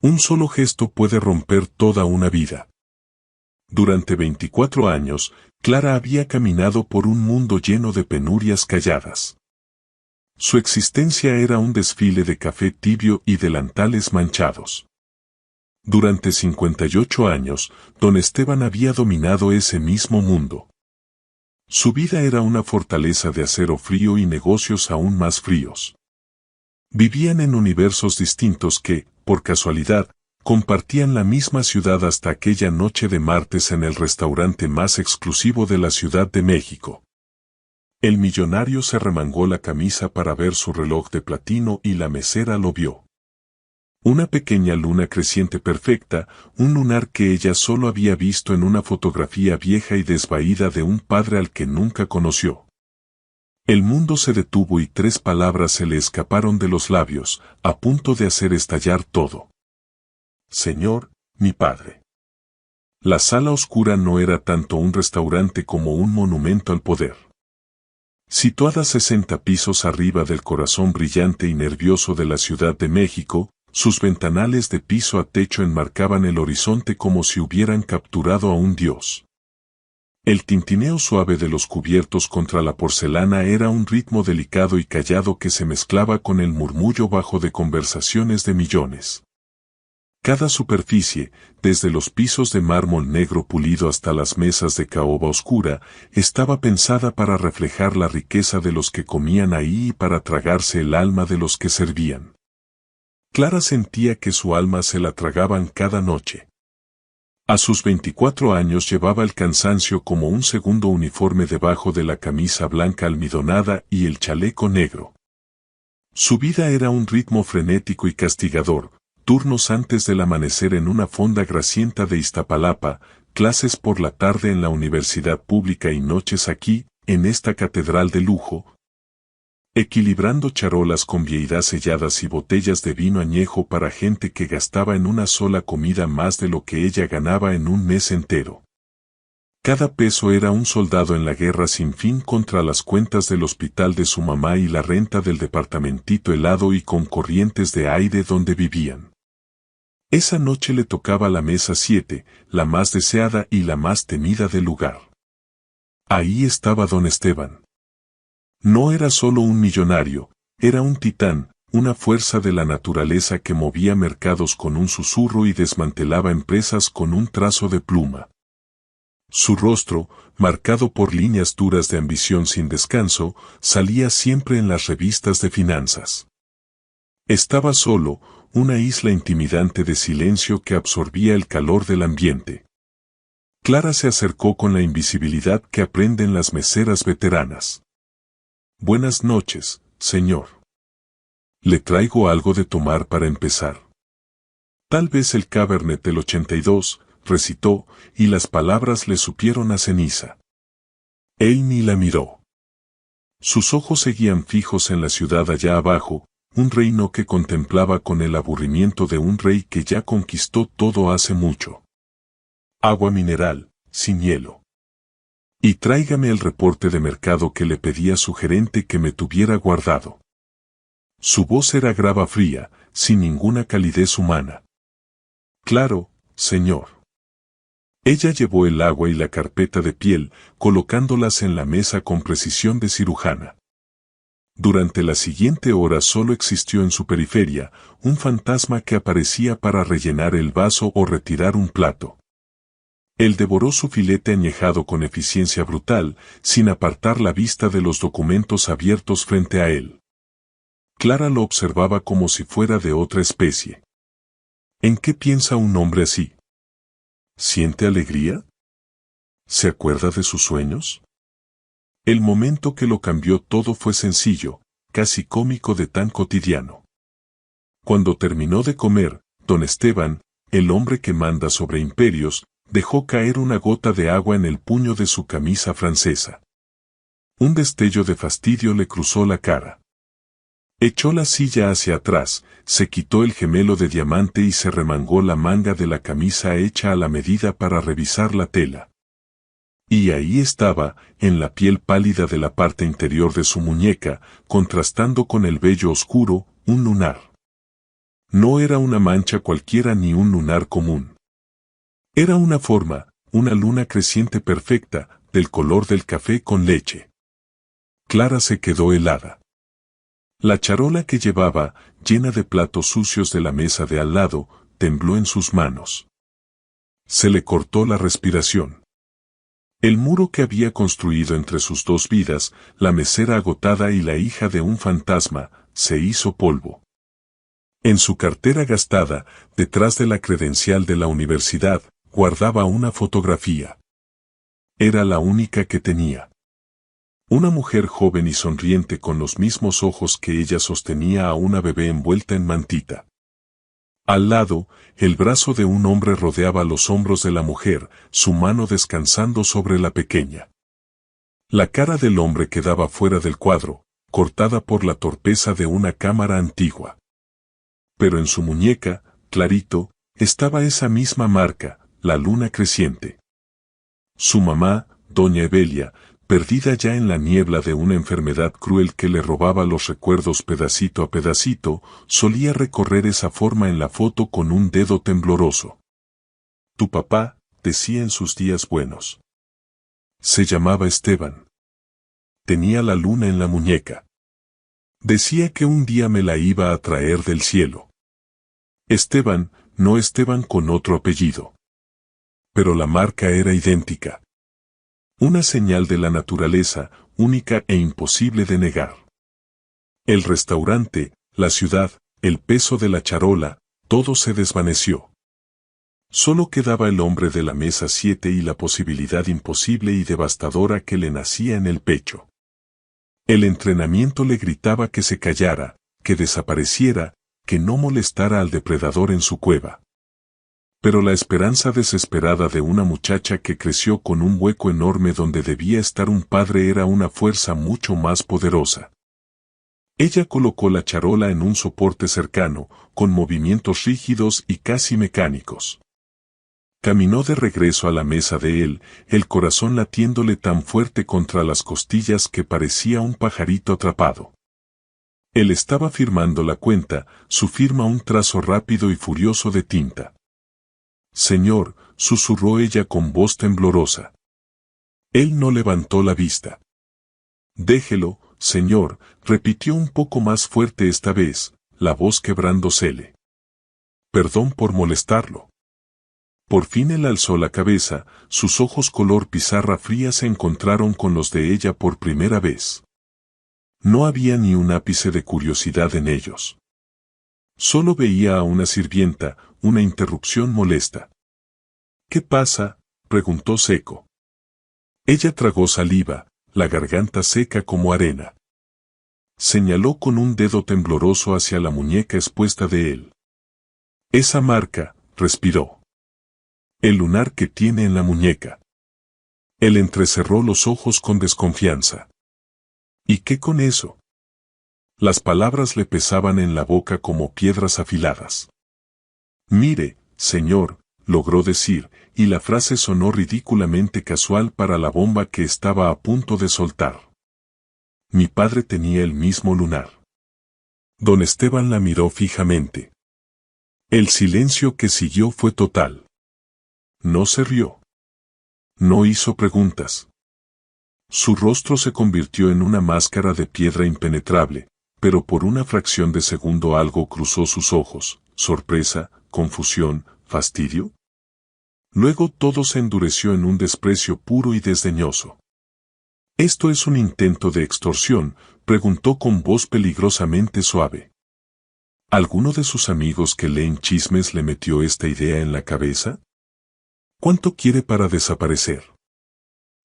Un solo gesto puede romper toda una vida. Durante 24 años, Clara había caminado por un mundo lleno de penurias calladas. Su existencia era un desfile de café tibio y delantales manchados. Durante 58 años, don Esteban había dominado ese mismo mundo. Su vida era una fortaleza de acero frío y negocios aún más fríos. Vivían en universos distintos que, por casualidad, compartían la misma ciudad hasta aquella noche de martes en el restaurante más exclusivo de la Ciudad de México. El millonario se remangó la camisa para ver su reloj de platino y la mesera lo vio. Una pequeña luna creciente perfecta, un lunar que ella solo había visto en una fotografía vieja y desvaída de un padre al que nunca conoció. El mundo se detuvo y 3 palabras se le escaparon de los labios, a punto de hacer estallar todo. Señor, mi padre. La sala oscura no era tanto un restaurante como un monumento al poder. Situada 60 pisos arriba del corazón brillante y nervioso de la Ciudad de México, sus ventanales de piso a techo enmarcaban el horizonte como si hubieran capturado a un dios. El tintineo suave de los cubiertos contra la porcelana era un ritmo delicado y callado que se mezclaba con el murmullo bajo de conversaciones de millones. Cada superficie, desde los pisos de mármol negro pulido hasta las mesas de caoba oscura, estaba pensada para reflejar la riqueza de los que comían ahí y para tragarse el alma de los que servían. Clara sentía que su alma se la tragaban cada noche. A sus 24 años llevaba el cansancio como un segundo uniforme debajo de la camisa blanca almidonada y el chaleco negro. Su vida era un ritmo frenético y castigador, turnos antes del amanecer en una fonda grasienta de Iztapalapa, clases por la tarde en la universidad pública y noches aquí, en esta catedral de lujo, equilibrando charolas con vieidad selladas y botellas de vino añejo para gente que gastaba en una sola comida más de lo que ella ganaba en un mes entero. Cada peso era un soldado en la guerra sin fin contra las cuentas del hospital de su mamá y la renta del departamentito helado y con corrientes de aire donde vivían. Esa noche le tocaba la mesa 7, la más deseada y la más temida del lugar. Ahí estaba don Esteban. No era solo un millonario, era un titán, una fuerza de la naturaleza que movía mercados con un susurro y desmantelaba empresas con un trazo de pluma. Su rostro, marcado por líneas duras de ambición sin descanso, salía siempre en las revistas de finanzas. Estaba solo, una isla intimidante de silencio que absorbía el calor del ambiente. Clara se acercó con la invisibilidad que aprenden las meseras veteranas. Buenas noches, señor. Le traigo algo de tomar para empezar. Tal vez el Cabernet del 82, recitó, y las palabras le supieron a ceniza. Él ni la miró. Sus ojos seguían fijos en la ciudad allá abajo, un reino que contemplaba con el aburrimiento de un rey que ya conquistó todo hace mucho. Agua mineral, sin hielo. Y tráigame el reporte de mercado que le pedí a su gerente que me tuviera guardado. Su voz era grava fría, sin ninguna calidez humana. Claro, señor. Ella llevó el agua y la carpeta de piel, colocándolas en la mesa con precisión de cirujana. Durante la siguiente hora solo existió en su periferia, un fantasma que aparecía para rellenar el vaso o retirar un plato. Él devoró su filete añejado con eficiencia brutal, sin apartar la vista de los documentos abiertos frente a él. Clara lo observaba como si fuera de otra especie. ¿En qué piensa un hombre así? ¿Siente alegría? ¿Se acuerda de sus sueños? El momento que lo cambió todo fue sencillo, casi cómico de tan cotidiano. Cuando terminó de comer, don Esteban, el hombre que manda sobre imperios, dejó caer una gota de agua en el puño de su camisa francesa. Un destello de fastidio le cruzó la cara. Echó la silla hacia atrás, se quitó el gemelo de diamante y se remangó la manga de la camisa hecha a la medida para revisar la tela. Y ahí estaba, en la piel pálida de la parte interior de su muñeca, contrastando con el vello oscuro, un lunar. No era una mancha cualquiera ni un lunar común. Era una forma, una luna creciente perfecta, del color del café con leche. Clara se quedó helada. La charola que llevaba, llena de platos sucios de la mesa de al lado, tembló en sus manos. Se le cortó la respiración. El muro que había construido entre sus dos vidas, la mesera agotada y la hija de un fantasma, se hizo polvo. En su cartera gastada, detrás de la credencial de la universidad, guardaba una fotografía. Era la única que tenía. Una mujer joven y sonriente con los mismos ojos que ella sostenía a una bebé envuelta en mantita. Al lado, el brazo de un hombre rodeaba los hombros de la mujer, su mano descansando sobre la pequeña. La cara del hombre quedaba fuera del cuadro, cortada por la torpeza de una cámara antigua. Pero en su muñeca, clarito, estaba esa misma marca, la luna creciente. Su mamá, doña Evelia, perdida ya en la niebla de una enfermedad cruel que le robaba los recuerdos pedacito a pedacito, solía recorrer esa forma en la foto con un dedo tembloroso. Tu papá, decía en sus días buenos. Se llamaba Esteban. Tenía la luna en la muñeca. Decía que un día me la iba a traer del cielo. Esteban, no Esteban con otro apellido. Pero la marca era idéntica. Una señal de la naturaleza, única e imposible de negar. El restaurante, la ciudad, el peso de la charola, todo se desvaneció. Solo quedaba el hombre de la mesa 7 y la posibilidad imposible y devastadora que le nacía en el pecho. El entrenamiento le gritaba que se callara, que desapareciera, que no molestara al depredador en su cueva. Pero la esperanza desesperada de una muchacha que creció con un hueco enorme donde debía estar un padre era una fuerza mucho más poderosa. Ella colocó la charola en un soporte cercano, con movimientos rígidos y casi mecánicos. Caminó de regreso a la mesa de él, el corazón latiéndole tan fuerte contra las costillas que parecía un pajarito atrapado. Él estaba firmando la cuenta, su firma un trazo rápido y furioso de tinta. Señor, susurró ella con voz temblorosa. Él no levantó la vista. Déjelo, señor, repitió un poco más fuerte esta vez, la voz quebrándosele. Perdón por molestarlo. Por fin él alzó la cabeza, sus ojos color pizarra fría se encontraron con los de ella por primera vez. No había ni un ápice de curiosidad en ellos. Solo veía a una sirvienta, una interrupción molesta. ¿Qué pasa?, preguntó seco. Ella tragó saliva, la garganta seca como arena. Señaló con un dedo tembloroso hacia la muñeca expuesta de él. Esa marca, respiró. El lunar que tiene en la muñeca. Él entrecerró los ojos con desconfianza. ¿Y qué con eso? Las palabras le pesaban en la boca como piedras afiladas. Mire, señor, logró decir, y la frase sonó ridículamente casual para la bomba que estaba a punto de soltar. Mi padre tenía el mismo lunar. Don Esteban la miró fijamente. El silencio que siguió fue total. No se rió. No hizo preguntas. Su rostro se convirtió en una máscara de piedra impenetrable, pero por una fracción de segundo algo cruzó sus ojos, sorpresa, confusión, fastidio. Luego todo se endureció en un desprecio puro y desdeñoso. ¿Esto es un intento de extorsión?, preguntó con voz peligrosamente suave. ¿Alguno de sus amigos que leen chismes le metió esta idea en la cabeza? ¿Cuánto quiere para desaparecer?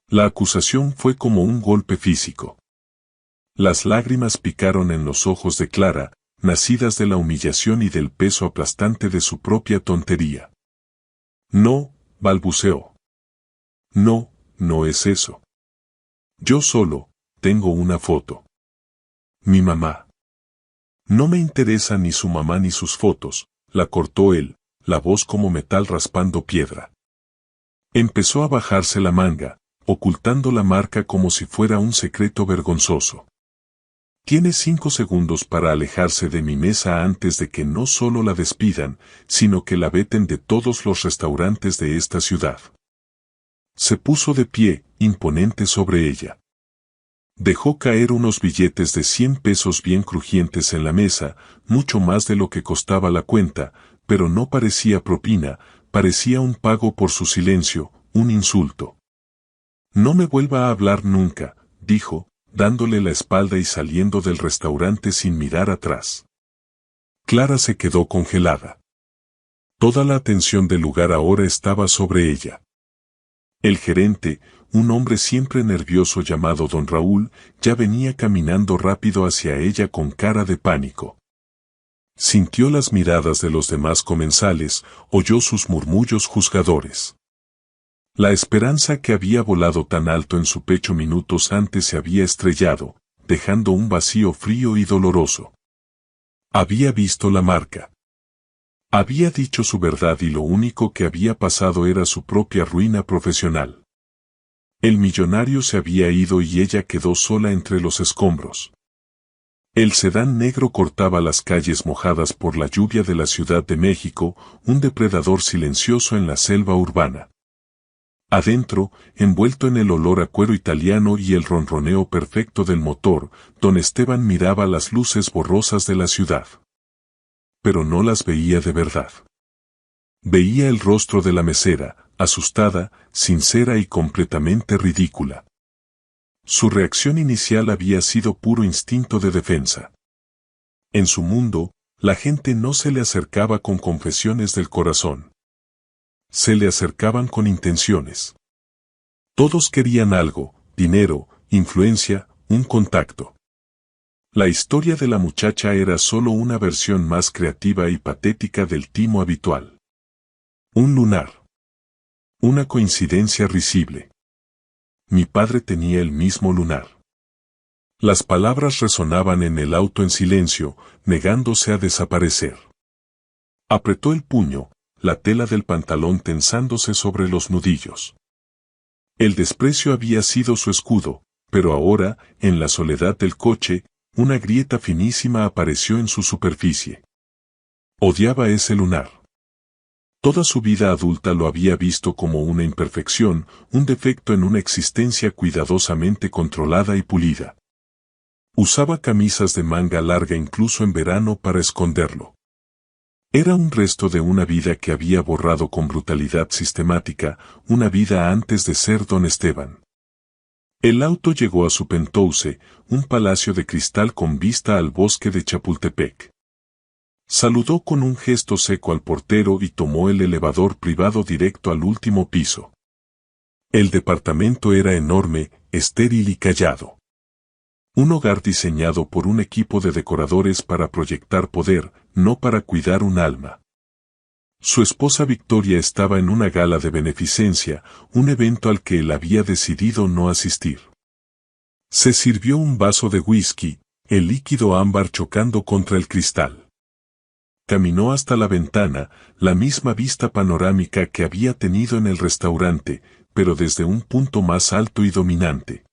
La acusación fue como un golpe físico. Las lágrimas picaron en los ojos de Clara, nacidas de la humillación y del peso aplastante de su propia tontería. No, balbuceó. No, no es eso. Yo solo, tengo una foto. Mi mamá. No me interesa ni su mamá ni sus fotos, la cortó él, la voz como metal raspando piedra. Empezó a bajarse la manga, ocultando la marca como si fuera un secreto vergonzoso. Tiene 5 segundos para alejarse de mi mesa antes de que no solo la despidan, sino que la veten de todos los restaurantes de esta ciudad. Se puso de pie, imponente sobre ella. Dejó caer unos billetes de 100 pesos bien crujientes en la mesa, mucho más de lo que costaba la cuenta, pero no parecía propina, parecía un pago por su silencio, un insulto. No me vuelva a hablar nunca, dijo, dándole la espalda y saliendo del restaurante sin mirar atrás. Clara se quedó congelada. Toda la atención del lugar ahora estaba sobre ella. El gerente, un hombre siempre nervioso llamado don Raúl, ya venía caminando rápido hacia ella con cara de pánico. Sintió las miradas de los demás comensales, oyó sus murmullos juzgadores. La esperanza que había volado tan alto en su pecho minutos antes se había estrellado, dejando un vacío frío y doloroso. Había visto la marca. Había dicho su verdad y lo único que había pasado era su propia ruina profesional. El millonario se había ido y ella quedó sola entre los escombros. El sedán negro cortaba las calles mojadas por la lluvia de la Ciudad de México, un depredador silencioso en la selva urbana. Adentro, envuelto en el olor a cuero italiano y el ronroneo perfecto del motor, don Esteban miraba las luces borrosas de la ciudad. Pero no las veía de verdad. Veía el rostro de la mesera, asustada, sincera y completamente ridícula. Su reacción inicial había sido puro instinto de defensa. En su mundo, la gente no se le acercaba con confesiones del corazón. Se le acercaban con intenciones. Todos querían algo, dinero, influencia, un contacto. La historia de la muchacha era solo una versión más creativa y patética del timo habitual. Un lunar. Una coincidencia risible. Mi padre tenía el mismo lunar. Las palabras resonaban en el auto en silencio, negándose a desaparecer. Apretó el puño, la tela del pantalón tensándose sobre los nudillos. El desprecio había sido su escudo, pero ahora, en la soledad del coche, una grieta finísima apareció en su superficie. Odiaba ese lunar. Toda su vida adulta lo había visto como una imperfección, un defecto en una existencia cuidadosamente controlada y pulida. Usaba camisas de manga larga incluso en verano para esconderlo. Era un resto de una vida que había borrado con brutalidad sistemática, una vida antes de ser don Esteban. El auto llegó a su penthouse, un palacio de cristal con vista al bosque de Chapultepec. Saludó con un gesto seco al portero y tomó el elevador privado directo al último piso. El departamento era enorme, estéril y callado. Un hogar diseñado por un equipo de decoradores para proyectar poder, no para cuidar un alma. Su esposa Victoria estaba en una gala de beneficencia, un evento al que él había decidido no asistir. Se sirvió un vaso de whisky, el líquido ámbar chocando contra el cristal. Caminó hasta la ventana, la misma vista panorámica que había tenido en el restaurante, pero desde un punto más alto y dominante.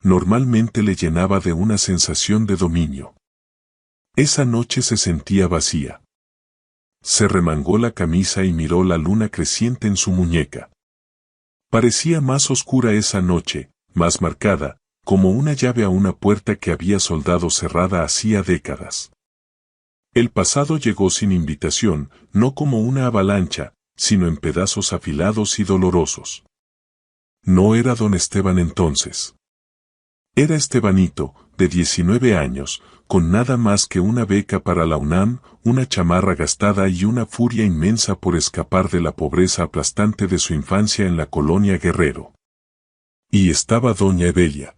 Normalmente le llenaba de una sensación de dominio. Esa noche se sentía vacía. Se remangó la camisa y miró la luna creciente en su muñeca. Parecía más oscura esa noche, más marcada, como una llave a una puerta que había soldado cerrada hacía décadas. El pasado llegó sin invitación, no como una avalancha, sino en pedazos afilados y dolorosos. No era don Esteban entonces. Era Estebanito, de 19 años, con nada más que una beca para la UNAM, una chamarra gastada y una furia inmensa por escapar de la pobreza aplastante de su infancia en la colonia Guerrero. Y estaba doña Evelia.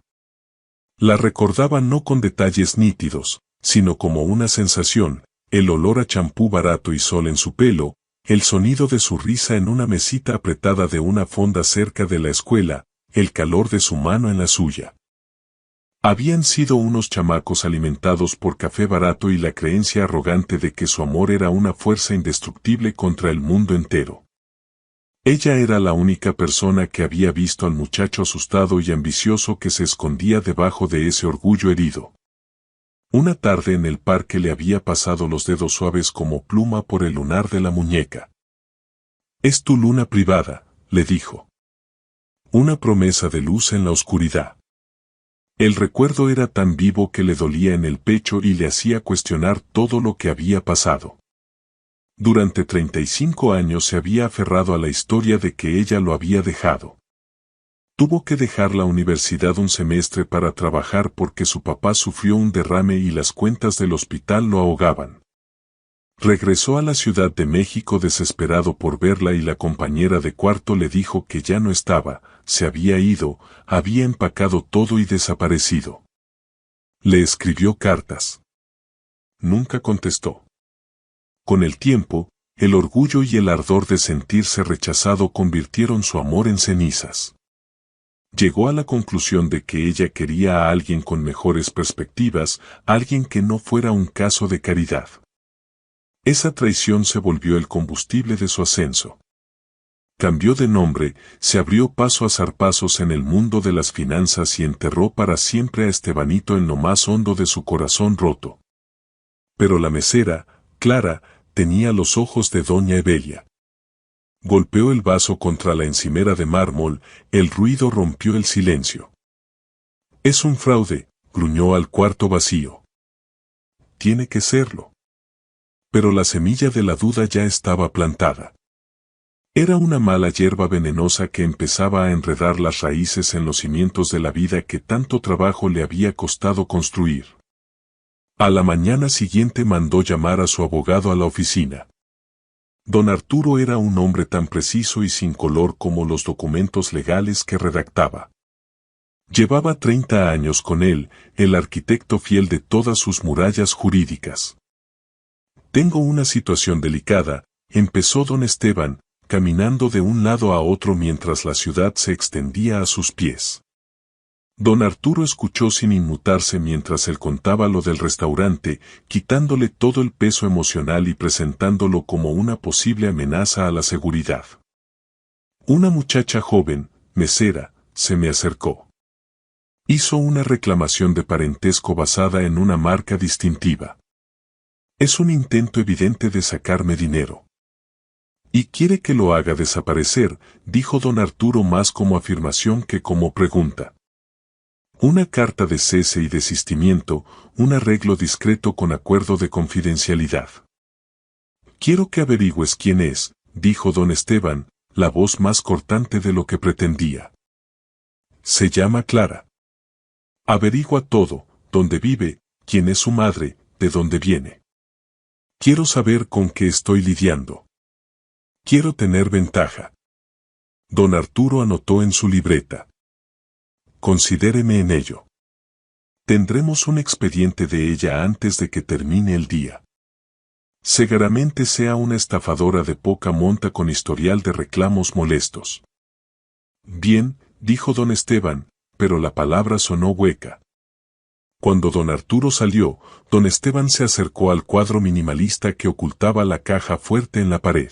La recordaba no con detalles nítidos, sino como una sensación, el olor a champú barato y sol en su pelo, el sonido de su risa en una mesita apretada de una fonda cerca de la escuela, el calor de su mano en la suya. Habían sido unos chamacos alimentados por café barato y la creencia arrogante de que su amor era una fuerza indestructible contra el mundo entero. Ella era la única persona que había visto al muchacho asustado y ambicioso que se escondía debajo de ese orgullo herido. Una tarde en el parque le había pasado los dedos suaves como pluma por el lunar de la muñeca. «Es tu luna privada», le dijo. Una promesa de luz en la oscuridad. El recuerdo era tan vivo que le dolía en el pecho y le hacía cuestionar todo lo que había pasado. Durante 35 años se había aferrado a la historia de que ella lo había dejado. Tuvo que dejar la universidad un semestre para trabajar porque su papá sufrió un derrame y las cuentas del hospital lo ahogaban. Regresó a la Ciudad de México desesperado por verla y la compañera de cuarto le dijo que ya no estaba, se había ido, había empacado todo y desaparecido. Le escribió cartas. Nunca contestó. Con el tiempo, el orgullo y el ardor de sentirse rechazado convirtieron su amor en cenizas. Llegó a la conclusión de que ella quería a alguien con mejores perspectivas, alguien que no fuera un caso de caridad. Esa traición se volvió el combustible de su ascenso. Cambió de nombre, se abrió paso a zarpazos en el mundo de las finanzas y enterró para siempre a Estebanito en lo más hondo de su corazón roto. Pero la mesera, Clara, tenía los ojos de doña Evelia. Golpeó el vaso contra la encimera de mármol, el ruido rompió el silencio. «Es un fraude», gruñó al cuarto vacío. «Tiene que serlo». Pero la semilla de la duda ya estaba plantada. Era una mala hierba venenosa que empezaba a enredar las raíces en los cimientos de la vida que tanto trabajo le había costado construir. A la mañana siguiente mandó llamar a su abogado a la oficina. Don Arturo era un hombre tan preciso y sin color como los documentos legales que redactaba. Llevaba 30 años con él, el arquitecto fiel de todas sus murallas jurídicas. «Tengo una situación delicada», empezó don Esteban, caminando de un lado a otro mientras la ciudad se extendía a sus pies. Don Arturo escuchó sin inmutarse mientras él contaba lo del restaurante, quitándole todo el peso emocional y presentándolo como una posible amenaza a la seguridad. Una muchacha joven, mesera, se me acercó. Hizo una reclamación de parentesco basada en una marca distintiva. Es un intento evidente de sacarme dinero. Y quiere que lo haga desaparecer, dijo don Arturo más como afirmación que como pregunta. Una carta de cese y desistimiento, un arreglo discreto con acuerdo de confidencialidad. Quiero que averigües quién es, dijo don Esteban, la voz más cortante de lo que pretendía. Se llama Clara. Averigua todo, dónde vive, quién es su madre, de dónde viene. Quiero saber con qué estoy lidiando. Quiero tener ventaja. Don Arturo anotó en su libreta. Considéreme en ello. Tendremos un expediente de ella antes de que termine el día. Seguramente sea una estafadora de poca monta con historial de reclamos molestos. Bien, dijo don Esteban, pero la palabra sonó hueca. Cuando don Arturo salió, don Esteban se acercó al cuadro minimalista que ocultaba la caja fuerte en la pared.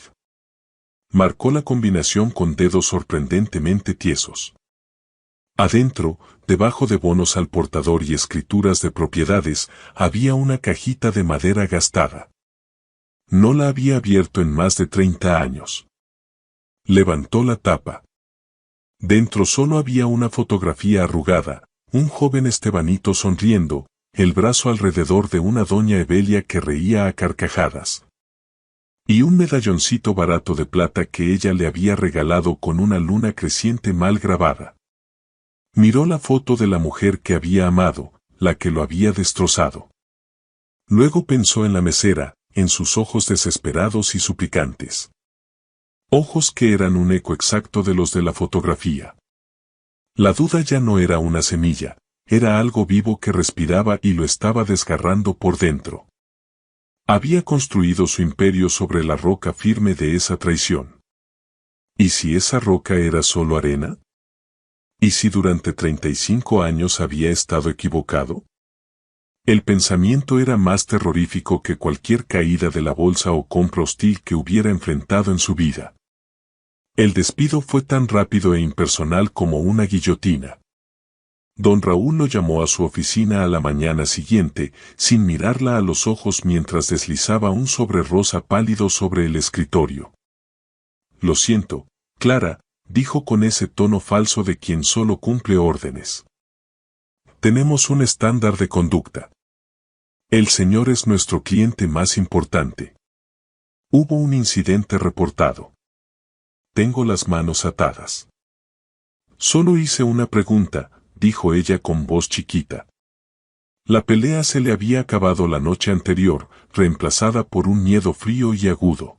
Marcó la combinación con dedos sorprendentemente tiesos. Adentro, debajo de bonos al portador y escrituras de propiedades, había una cajita de madera gastada. No la había abierto en más de 30 años. Levantó la tapa. Dentro solo había una fotografía arrugada, un joven Estebanito sonriendo, el brazo alrededor de una doña Evelia que reía a carcajadas. Y un medalloncito barato de plata que ella le había regalado con una luna creciente mal grabada. Miró la foto de la mujer que había amado, la que lo había destrozado. Luego pensó en la mesera, en sus ojos desesperados y suplicantes. Ojos que eran un eco exacto de los de la fotografía. La duda ya no era una semilla, era algo vivo que respiraba y lo estaba desgarrando por dentro. Había construido su imperio sobre la roca firme de esa traición. ¿Y si esa roca era solo arena? ¿Y si durante 35 años había estado equivocado? El pensamiento era más terrorífico que cualquier caída de la bolsa o compra hostil que hubiera enfrentado en su vida. El despido fue tan rápido e impersonal como una guillotina. Don Raúl lo llamó a su oficina a la mañana siguiente, sin mirarla a los ojos mientras deslizaba un sobre rosa pálido sobre el escritorio. Lo siento, Clara, dijo con ese tono falso de quien solo cumple órdenes. Tenemos un estándar de conducta. El señor es nuestro cliente más importante. Hubo un incidente reportado. Tengo las manos atadas. Solo hice una pregunta, dijo ella con voz chiquita. La pelea se le había acabado la noche anterior, reemplazada por un miedo frío y agudo.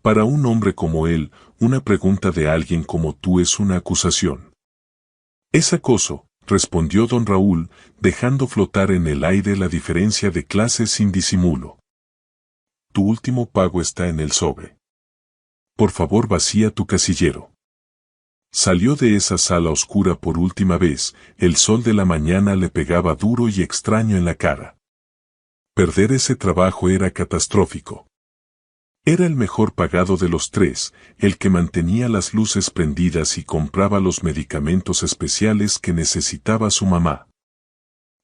Para un hombre como él, una pregunta de alguien como tú es una acusación. Es acoso, respondió don Raúl, dejando flotar en el aire la diferencia de clases sin disimulo. Tu último pago está en el sobre. Por favor, vacía tu casillero. Salió de esa sala oscura por última vez, el sol de la mañana le pegaba duro y extraño en la cara. Perder ese trabajo era catastrófico. Era el mejor pagado de los tres, el que mantenía las luces prendidas y compraba los medicamentos especiales que necesitaba su mamá.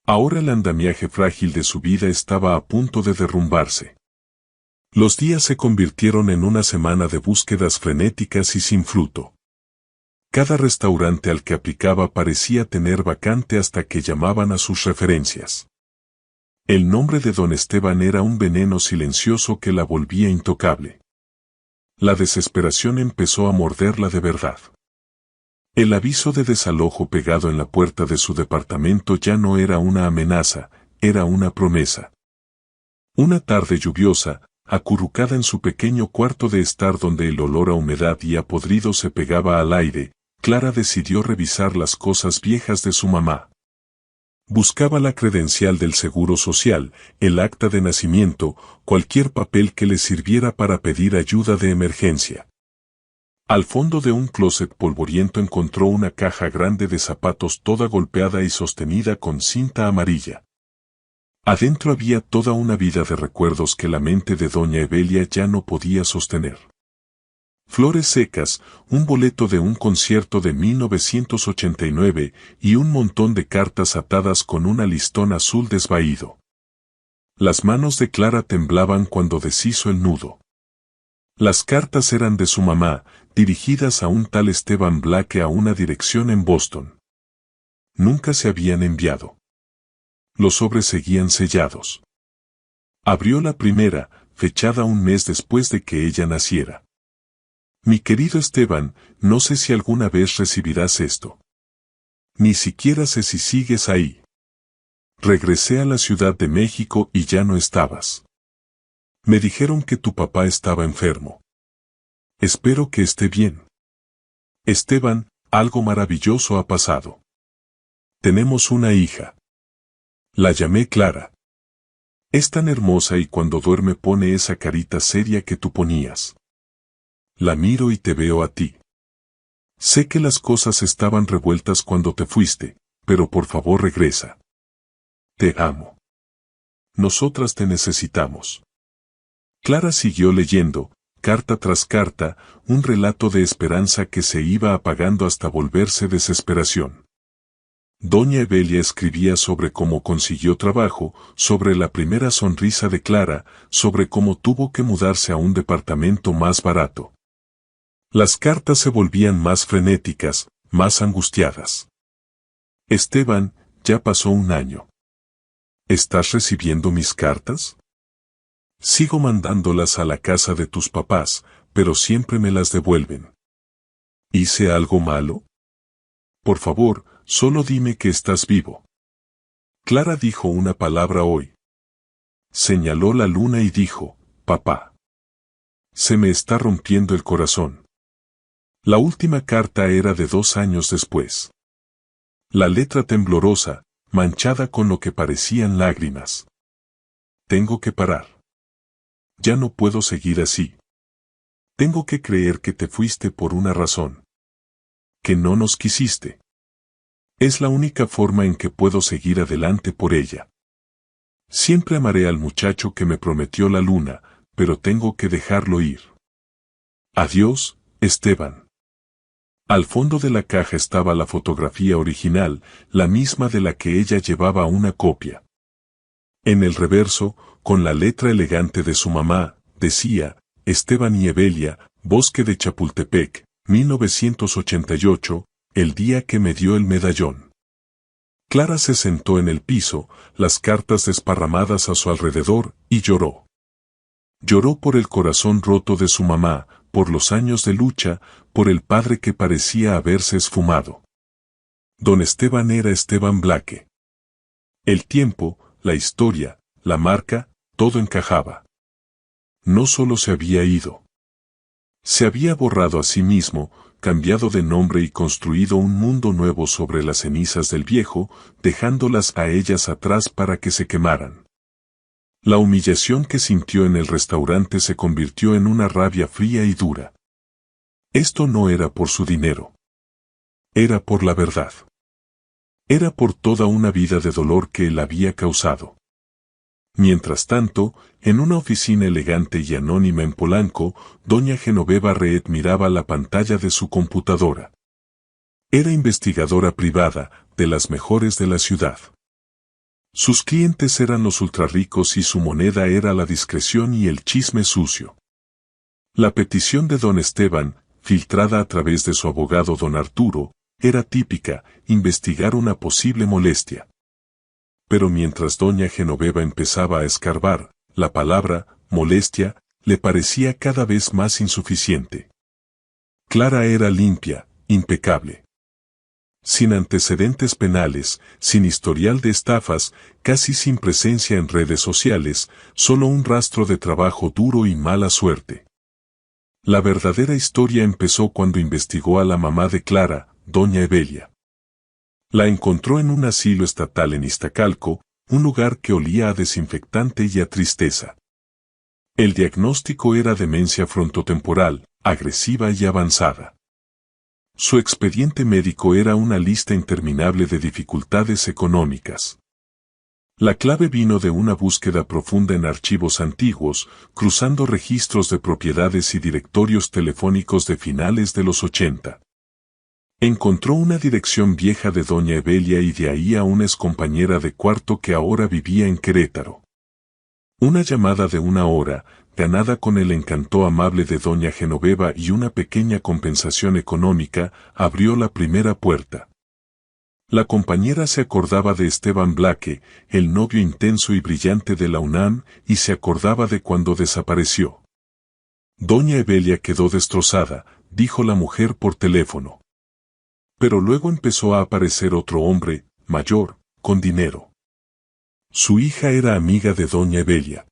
Ahora el andamiaje frágil de su vida estaba a punto de derrumbarse. Los días se convirtieron en una semana de búsquedas frenéticas y sin fruto. Cada restaurante al que aplicaba parecía tener vacante hasta que llamaban a sus referencias. El nombre de don Esteban era un veneno silencioso que la volvía intocable. La desesperación empezó a morderla de verdad. El aviso de desalojo pegado en la puerta de su departamento ya no era una amenaza, era una promesa. Una tarde lluviosa, acurrucada en su pequeño cuarto de estar donde el olor a humedad y a podrido se pegaba al aire, Clara decidió revisar las cosas viejas de su mamá. Buscaba la credencial del Seguro Social, el acta de nacimiento, cualquier papel que le sirviera para pedir ayuda de emergencia. Al fondo de un closet polvoriento encontró una caja grande de zapatos toda golpeada y sostenida con cinta amarilla. Adentro había toda una vida de recuerdos que la mente de doña Evelia ya no podía sostener. Flores secas, un boleto de un concierto de 1989 y un montón de cartas atadas con un listón azul desvaído. Las manos de Clara temblaban cuando deshizo el nudo. Las cartas eran de su mamá, dirigidas a un tal Esteban Blake a una dirección en Boston. Nunca se habían enviado. Los sobres seguían sellados. Abrió la primera, fechada un mes después de que ella naciera. Mi querido Esteban, no sé si alguna vez recibirás esto. Ni siquiera sé si sigues ahí. Regresé a la Ciudad de México y ya no estabas. Me dijeron que tu papá estaba enfermo. Espero que esté bien. Esteban, algo maravilloso ha pasado. Tenemos una hija. La llamé Clara. Es tan hermosa y cuando duerme pone esa carita seria que tú ponías. La miro y te veo a ti. Sé que las cosas estaban revueltas cuando te fuiste, pero por favor regresa. Te amo. Nosotras te necesitamos. Clara siguió leyendo, carta tras carta, un relato de esperanza que se iba apagando hasta volverse desesperación. Doña Evelia escribía sobre cómo consiguió trabajo, sobre la primera sonrisa de Clara, sobre cómo tuvo que mudarse a un departamento más barato. Las cartas se volvían más frenéticas, más angustiadas. Esteban, ya pasó un año. ¿Estás recibiendo mis cartas? Sigo mandándolas a la casa de tus papás, pero siempre me las devuelven. ¿Hice algo malo? Por favor, solo dime que estás vivo. Clara dijo una palabra hoy. Señaló la luna y dijo, papá. Se me está rompiendo el corazón. La última carta era de 2 años después. La letra temblorosa, manchada con lo que parecían lágrimas. Tengo que parar. Ya no puedo seguir así. Tengo que creer que te fuiste por una razón. Que no nos quisiste. Es la única forma en que puedo seguir adelante por ella. Siempre amaré al muchacho que me prometió la luna, pero tengo que dejarlo ir. Adiós, Esteban. Al fondo de la caja estaba la fotografía original, la misma de la que ella llevaba una copia. En el reverso, con la letra elegante de su mamá, decía, Esteban y Evelia, Bosque de Chapultepec, 1988, el día que me dio el medallón. Clara se sentó en el piso, las cartas desparramadas a su alrededor, y lloró. Lloró por el corazón roto de su mamá, por los años de lucha, por el padre que parecía haberse esfumado. Don Esteban era Esteban Blaque. El tiempo, la historia, la marca, todo encajaba. No solo se había ido. Se había borrado a sí mismo, cambiado de nombre y construido un mundo nuevo sobre las cenizas del viejo, dejándolas a ellas atrás para que se quemaran. La humillación que sintió en el restaurante se convirtió en una rabia fría y dura. Esto no era por su dinero. Era por la verdad. Era por toda una vida de dolor que él había causado. Mientras tanto, en una oficina elegante y anónima en Polanco, doña Genoveva Reed miraba la pantalla de su computadora. Era investigadora privada, de las mejores de la ciudad. Sus clientes eran los ultrarricos y su moneda era la discreción y el chisme sucio. La petición de don Esteban, filtrada a través de su abogado don Arturo, era típica, investigar una posible molestia. Pero mientras doña Genoveva empezaba a escarbar, la palabra, molestia, le parecía cada vez más insuficiente. Clara era limpia, impecable. Sin antecedentes penales, sin historial de estafas, casi sin presencia en redes sociales, solo un rastro de trabajo duro y mala suerte. La verdadera historia empezó cuando investigó a la mamá de Clara, doña Evelia. La encontró en un asilo estatal en Iztacalco, un lugar que olía a desinfectante y a tristeza. El diagnóstico era demencia frontotemporal, agresiva y avanzada. Su expediente médico era una lista interminable de dificultades económicas. La clave vino de una búsqueda profunda en archivos antiguos, cruzando registros de propiedades y directorios telefónicos de finales de los 80. Encontró una dirección vieja de doña Evelia y de ahí a una excompañera de cuarto que ahora vivía en Querétaro. Una llamada de 1 hora, ganada con el encanto amable de doña Genoveva y una pequeña compensación económica, abrió la primera puerta. La compañera se acordaba de Esteban Blaque, el novio intenso y brillante de la UNAM, y se acordaba de cuando desapareció. Doña Evelia quedó destrozada, dijo la mujer por teléfono. Pero luego empezó a aparecer otro hombre, mayor, con dinero. Su hija era amiga de doña Evelia.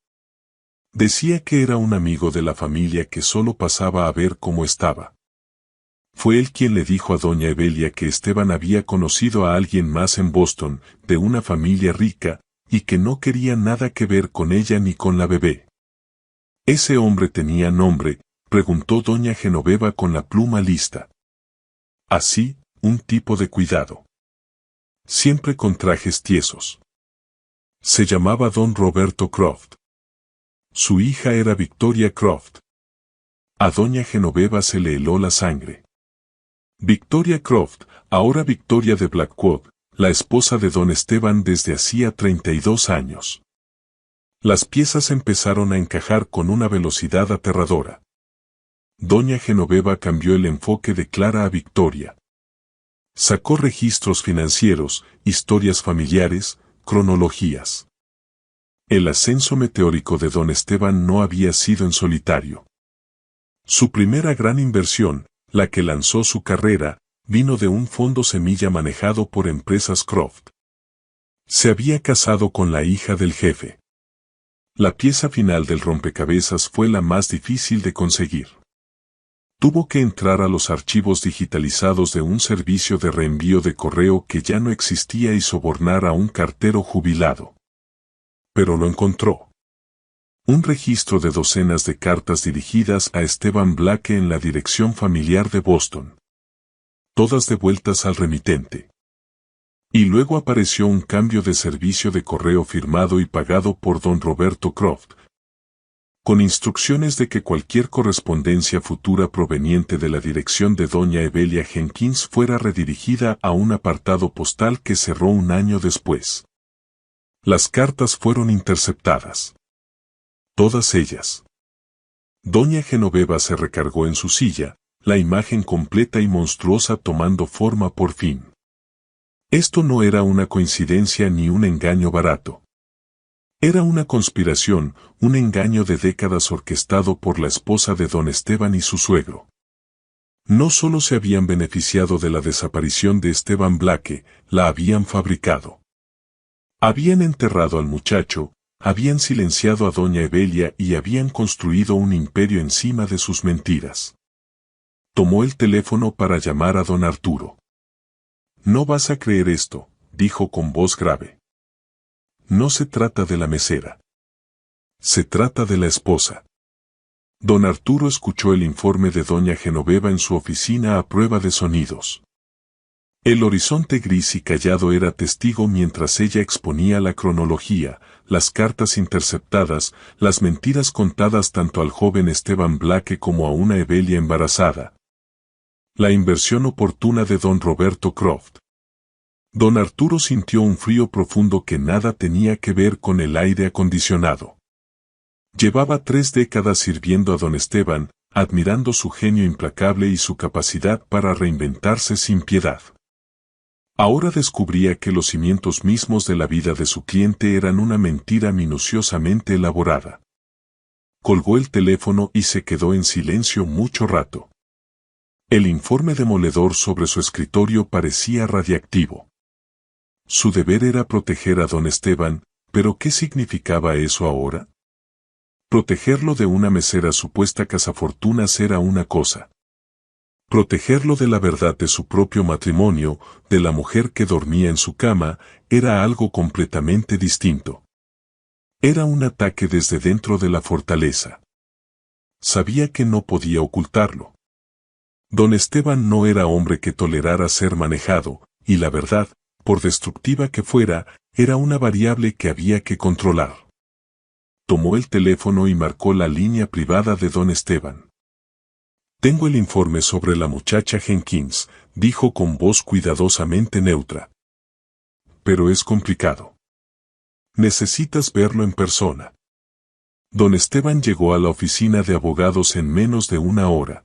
Decía que era un amigo de la familia que solo pasaba a ver cómo estaba. Fue él quien le dijo a doña Evelia que Esteban había conocido a alguien más en Boston, de una familia rica, y que no quería nada que ver con ella ni con la bebé. ¿Ese hombre tenía nombre?, preguntó doña Genoveva con la pluma lista. Así, un tipo de cuidado. Siempre con trajes tiesos. Se llamaba don Roberto Croft. Su hija era Victoria Croft. A doña Genoveva se le heló la sangre. Victoria Croft, ahora Victoria de Blackwood, la esposa de don Esteban desde hacía 32 años. Las piezas empezaron a encajar con una velocidad aterradora. Doña Genoveva cambió el enfoque de Clara a Victoria. Sacó registros financieros, historias familiares, cronologías. El ascenso meteórico de don Esteban no había sido en solitario. Su primera gran inversión, la que lanzó su carrera, vino de un fondo semilla manejado por Empresas Croft. Se había casado con la hija del jefe. La pieza final del rompecabezas fue la más difícil de conseguir. Tuvo que entrar a los archivos digitalizados de un servicio de reenvío de correo que ya no existía y sobornar a un cartero jubilado. Pero lo encontró. Un registro de docenas de cartas dirigidas a Esteban Blaque en la dirección familiar de Boston. Todas devueltas al remitente. Y luego apareció un cambio de servicio de correo firmado y pagado por don Roberto Croft. con instrucciones de que cualquier correspondencia futura proveniente de la dirección de doña Evelia Jenkins fuera redirigida a un apartado postal que cerró un año después. Las cartas fueron interceptadas. Todas ellas. Doña Genoveva se recargó en su silla, la imagen completa y monstruosa tomando forma por fin. Esto no era una coincidencia ni un engaño barato. Era una conspiración, un engaño de décadas orquestado por la esposa de don Esteban y su suegro. No solo se habían beneficiado de la desaparición de Esteban Blake, la habían fabricado. Habían enterrado al muchacho, habían silenciado a doña Evelia y habían construido un imperio encima de sus mentiras. Tomó el teléfono para llamar a don Arturo. «No vas a creer esto», dijo con voz grave. «No se trata de la mesera. Se trata de la esposa». Don Arturo escuchó el informe de doña Genoveva en su oficina a prueba de sonidos. El horizonte gris y callado era testigo mientras ella exponía la cronología, las cartas interceptadas, las mentiras contadas tanto al joven Esteban Blake como a una Evelia embarazada. La inversión oportuna de don Roberto Croft. Don Arturo sintió un frío profundo que nada tenía que ver con el aire acondicionado. Llevaba 3 décadas sirviendo a don Esteban, admirando su genio implacable y su capacidad para reinventarse sin piedad. Ahora descubría que los cimientos mismos de la vida de su cliente eran una mentira minuciosamente elaborada. Colgó el teléfono y se quedó en silencio mucho rato. El informe demoledor sobre su escritorio parecía radiactivo. Su deber era proteger a don Esteban, pero ¿qué significaba eso ahora? Protegerlo de una mesera supuesta cazafortunas era una cosa. Protegerlo de la verdad de su propio matrimonio, de la mujer que dormía en su cama, era algo completamente distinto. Era un ataque desde dentro de la fortaleza. Sabía que no podía ocultarlo. Don Esteban no era hombre que tolerara ser manejado, y la verdad, por destructiva que fuera, era una variable que había que controlar. Tomó el teléfono y marcó la línea privada de don Esteban. «Tengo el informe sobre la muchacha Jenkins», dijo con voz cuidadosamente neutra. «Pero es complicado. Necesitas verlo en persona». Don Esteban llegó a la oficina de abogados en menos de una hora.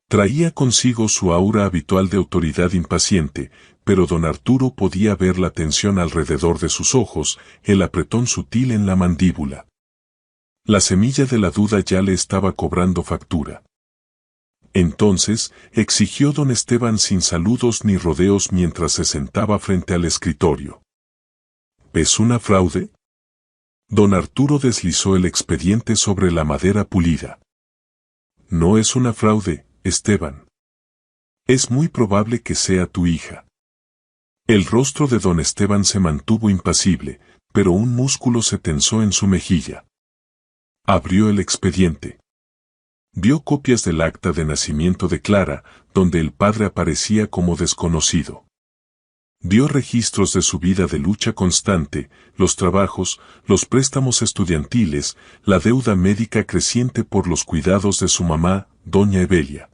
Traía consigo su aura habitual de autoridad impaciente, pero don Arturo podía ver la tensión alrededor de sus ojos, el apretón sutil en la mandíbula. La semilla de la duda ya le estaba cobrando factura. Entonces, exigió don Esteban sin saludos ni rodeos mientras se sentaba frente al escritorio. ¿Es una fraude? Don Arturo deslizó el expediente sobre la madera pulida. No es una fraude, Esteban. Es muy probable que sea tu hija. El rostro de don Esteban se mantuvo impasible, pero un músculo se tensó en su mejilla. Abrió el expediente. Vio copias del acta de nacimiento de Clara, donde el padre aparecía como desconocido. Vio registros de su vida de lucha constante, los trabajos, los préstamos estudiantiles, la deuda médica creciente por los cuidados de su mamá, doña Evelia.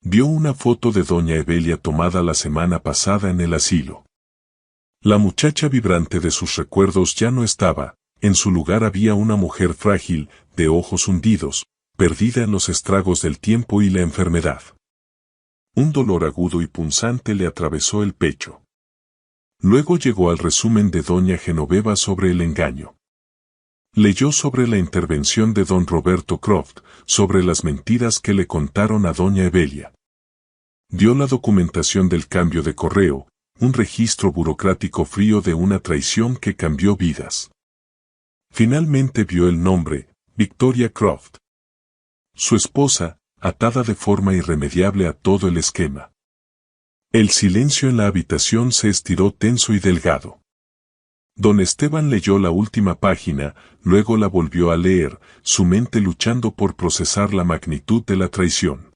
Vio una foto de doña Evelia tomada la semana pasada en el asilo. La muchacha vibrante de sus recuerdos ya no estaba, en su lugar había una mujer frágil, de ojos hundidos, perdida en los estragos del tiempo y la enfermedad. Un dolor agudo y punzante le atravesó el pecho. Luego llegó al resumen de doña Genoveva sobre el engaño. Leyó sobre la intervención de don Roberto Croft, sobre las mentiras que le contaron a doña Evelia. Vio la documentación del cambio de correo, un registro burocrático frío de una traición que cambió vidas. Finalmente vio el nombre, Victoria Croft. Su esposa, atada de forma irremediable a todo el esquema. El silencio en la habitación se estiró tenso y delgado. Don Esteban leyó la última página, luego la volvió a leer, su mente luchando por procesar la magnitud de la traición.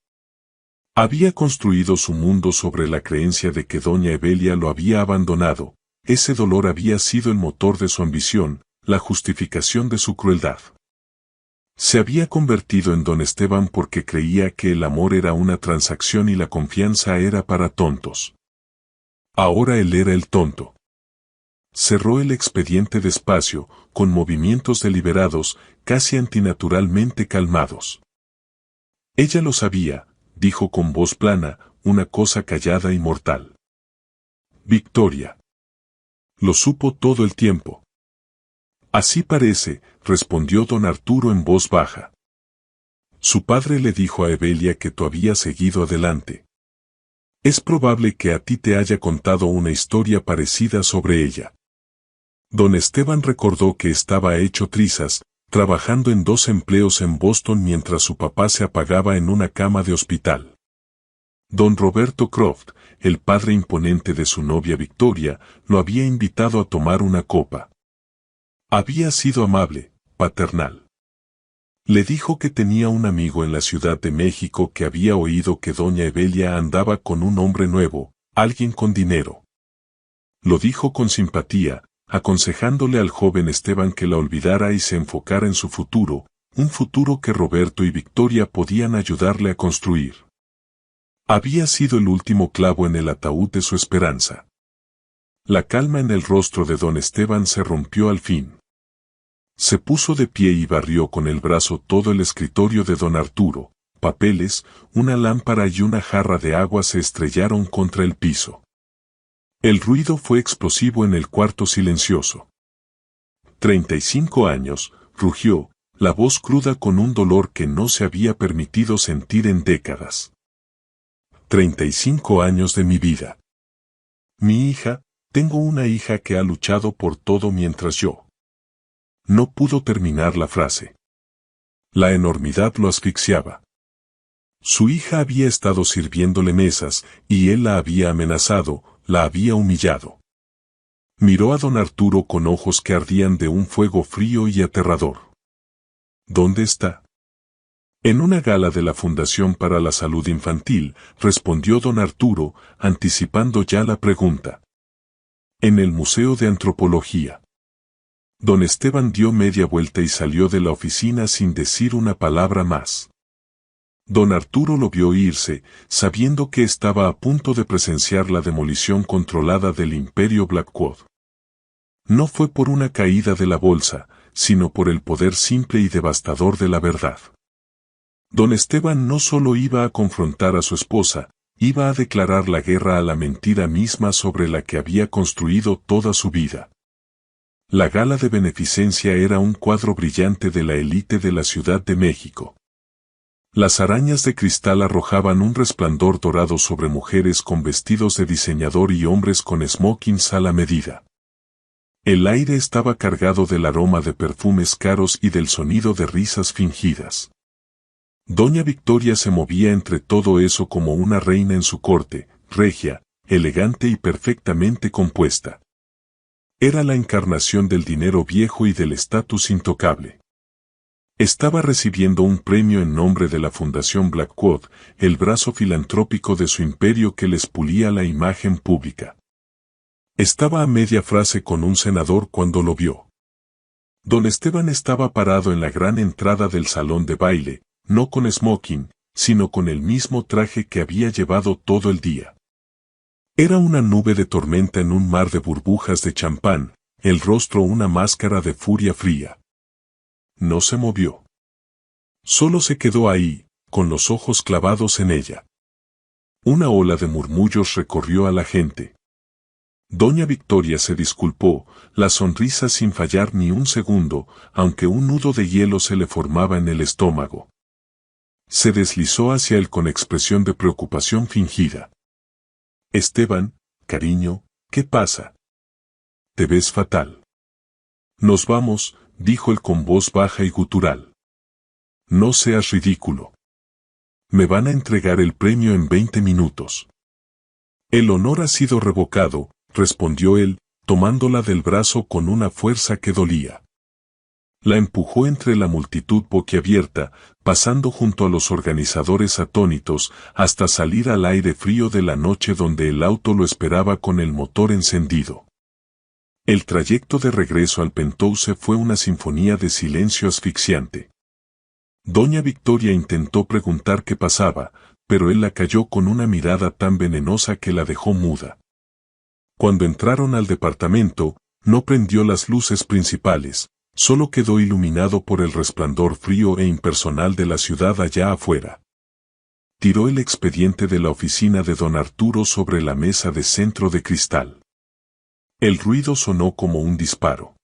Había construido su mundo sobre la creencia de que doña Evelia lo había abandonado, ese dolor había sido el motor de su ambición, la justificación de su crueldad. Se había convertido en don Esteban porque creía que el amor era una transacción y la confianza era para tontos. Ahora él era el tonto. Cerró el expediente despacio, con movimientos deliberados, casi antinaturalmente calmados. Ella lo sabía, dijo con voz plana, una cosa callada y mortal. Victoria. Lo supo todo el tiempo. Así parece, respondió don Arturo en voz baja. Su padre le dijo a Evelia que tú habías seguido adelante. Es probable que a ti te haya contado una historia parecida sobre ella. Don Esteban recordó que estaba hecho trizas, trabajando en 2 empleos en Boston mientras su papá se apagaba en una cama de hospital. Don Roberto Croft, el padre imponente de su novia Victoria, lo había invitado a tomar una copa. Había sido amable, paternal. Le dijo que tenía un amigo en la Ciudad de México que había oído que doña Evelia andaba con un hombre nuevo, alguien con dinero. Lo dijo con simpatía, aconsejándole al joven Esteban que la olvidara y se enfocara en su futuro, un futuro que Roberto y Victoria podían ayudarle a construir. Había sido el último clavo en el ataúd de su esperanza. La calma en el rostro de don Esteban se rompió al fin. Se puso de pie y barrió con el brazo todo el escritorio de don Arturo. Papeles, una lámpara y una jarra de agua se estrellaron contra el piso. El ruido fue explosivo en el cuarto silencioso. 35 años, rugió, la voz cruda con un dolor que no se había permitido sentir en décadas. 35 años de mi vida. Mi hija, tengo una hija que ha luchado por todo mientras yo. No pudo terminar la frase. La enormidad lo asfixiaba. Su hija había estado sirviéndole mesas, y él la había amenazado, la había humillado. Miró a don Arturo con ojos que ardían de un fuego frío y aterrador. ¿Dónde está? En una gala de la Fundación para la Salud Infantil, respondió don Arturo, anticipando ya la pregunta. En el Museo de Antropología. Don Esteban dio media vuelta y salió de la oficina sin decir una palabra más. Don Arturo lo vio irse, sabiendo que estaba a punto de presenciar la demolición controlada del Imperio Blackwood. No fue por una caída de la bolsa, sino por el poder simple y devastador de la verdad. Don Esteban no solo iba a confrontar a su esposa, iba a declarar la guerra a la mentira misma sobre la que había construido toda su vida. La gala de beneficencia era un cuadro brillante de la élite de la Ciudad de México. Las arañas de cristal arrojaban un resplandor dorado sobre mujeres con vestidos de diseñador y hombres con smokings a la medida. El aire estaba cargado del aroma de perfumes caros y del sonido de risas fingidas. Doña Victoria se movía entre todo eso como una reina en su corte, regia, elegante y perfectamente compuesta. Era la encarnación del dinero viejo y del estatus intocable. Estaba recibiendo un premio en nombre de la Fundación Blackwood, el brazo filantrópico de su imperio que les pulía la imagen pública. Estaba a media frase con un senador cuando lo vio. Don Esteban estaba parado en la gran entrada del salón de baile, no con smoking, sino con el mismo traje que había llevado todo el día. Era una nube de tormenta en un mar de burbujas de champán, el rostro una máscara de furia fría. No se movió. Solo se quedó ahí, con los ojos clavados en ella. Una ola de murmullos recorrió a la gente. Doña Victoria se disculpó, la sonrisa sin fallar ni un segundo, aunque un nudo de hielo se le formaba en el estómago. Se deslizó hacia él con expresión de preocupación fingida. Esteban, cariño, ¿qué pasa? Te ves fatal. Nos vamos, dijo él con voz baja y gutural. No seas ridículo. Me van a entregar el premio en 20 minutos. El honor ha sido revocado, respondió él, tomándola del brazo con una fuerza que dolía. La empujó entre la multitud boquiabierta, pasando junto a los organizadores atónitos, hasta salir al aire frío de la noche donde el auto lo esperaba con el motor encendido. El trayecto de regreso al Penthouse fue una sinfonía de silencio asfixiante. Doña Victoria intentó preguntar qué pasaba, pero él la calló con una mirada tan venenosa que la dejó muda. Cuando entraron al departamento, no prendió las luces principales, solo quedó iluminado por el resplandor frío e impersonal de la ciudad allá afuera. Tiró el expediente de la oficina de don Arturo sobre la mesa de centro de cristal. El ruido sonó como un disparo.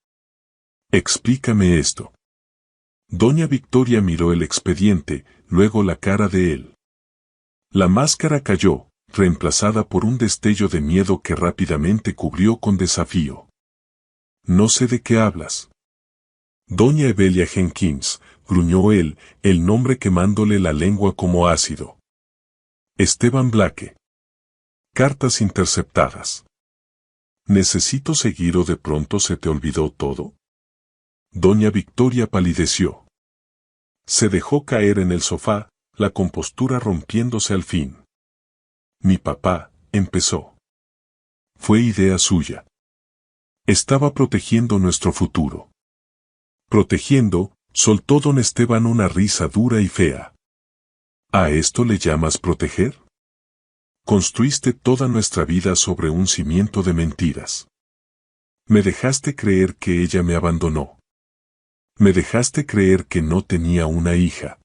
Explícame esto. Doña Victoria miró el expediente, luego la cara de él. La máscara cayó, reemplazada por un destello de miedo que rápidamente cubrió con desafío. No sé de qué hablas. Doña Evelia Jenkins, gruñó él, el nombre quemándole la lengua como ácido. Esteban Blake. Cartas interceptadas. ¿Necesito seguir o de pronto se te olvidó todo? Doña Victoria palideció. Se dejó caer en el sofá, la compostura rompiéndose al fin. Mi papá, empezó. Fue idea suya. Estaba protegiendo nuestro futuro. Protegiendo, soltó don Esteban una risa dura y fea. ¿A esto le llamas proteger? Construiste toda nuestra vida sobre un cimiento de mentiras. Me dejaste creer que ella me abandonó. Me dejaste creer que no tenía una hija.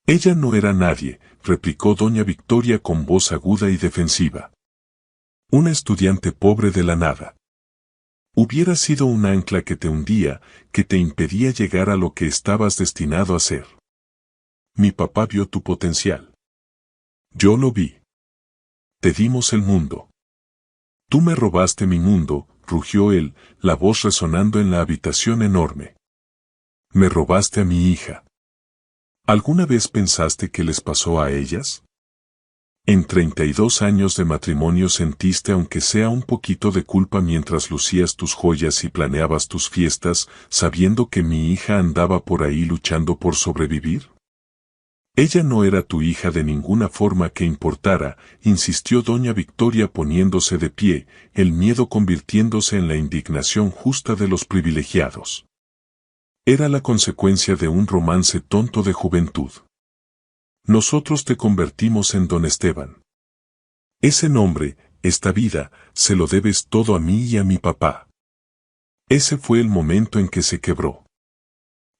Ella no era nadie, replicó doña Victoria con voz aguda y defensiva. Una estudiante pobre de la nada. Hubiera sido un ancla que te hundía, que te impedía llegar a lo que estabas destinado a ser. Mi papá vio tu potencial. Yo lo vi. Te dimos el mundo. Tú me robaste mi mundo, rugió él, la voz resonando en la habitación enorme. Me robaste a mi hija. ¿Alguna vez pensaste qué les pasó a ellas? En 32 años de matrimonio sentiste aunque sea un poquito de culpa mientras lucías tus joyas y planeabas tus fiestas, sabiendo que mi hija andaba por ahí luchando por sobrevivir. Ella no era tu hija de ninguna forma que importara, insistió doña Victoria poniéndose de pie, el miedo convirtiéndose en la indignación justa de los privilegiados. Era la consecuencia de un romance tonto de juventud. Nosotros te convertimos en don Esteban. Ese nombre, esta vida, se lo debes todo a mí y a mi papá. Ese fue el momento en que se quebró.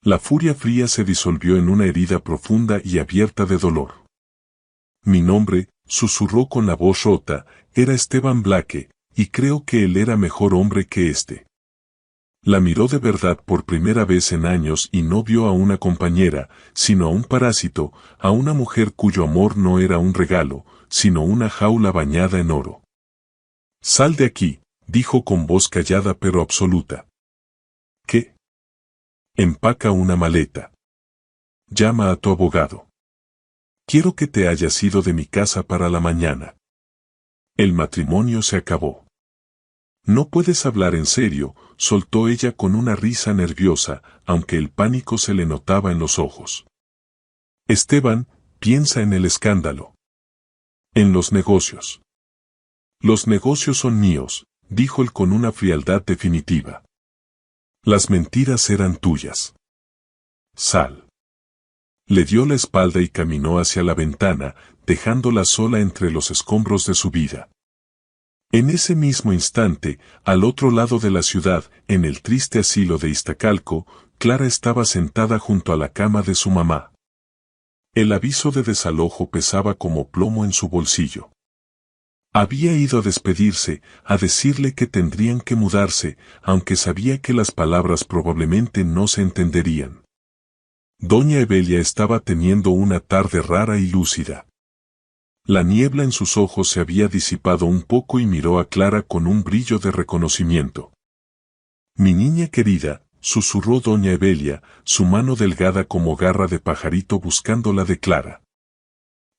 La furia fría se disolvió en una herida profunda y abierta de dolor. Mi nombre, susurró con la voz rota, era Esteban Blake, y creo que él era mejor hombre que este. La miró de verdad por primera vez en años y no vio a una compañera, sino a un parásito, a una mujer cuyo amor no era un regalo, sino una jaula bañada en oro. Sal de aquí, dijo con voz callada pero absoluta. ¿Qué? Empaca una maleta. Llama a tu abogado. Quiero que te hayas ido de mi casa para la mañana. El matrimonio se acabó. No puedes hablar en serio, soltó ella con una risa nerviosa, aunque el pánico se le notaba en los ojos. Esteban, piensa en el escándalo. En los negocios. Los negocios son míos, dijo él con una frialdad definitiva. Las mentiras eran tuyas. Sal. Le dio la espalda y caminó hacia la ventana, dejándola sola entre los escombros de su vida. En ese mismo instante, al otro lado de la ciudad, en el triste asilo de Iztacalco, Clara estaba sentada junto a la cama de su mamá. El aviso de desalojo pesaba como plomo en su bolsillo. Había ido a despedirse, a decirle que tendrían que mudarse, aunque sabía que las palabras probablemente no se entenderían. Doña Evelia estaba teniendo una tarde rara y lúcida. La niebla en sus ojos se había disipado un poco y miró a Clara con un brillo de reconocimiento. Mi niña querida, susurró doña Evelia, su mano delgada como garra de pajarito buscando la de Clara.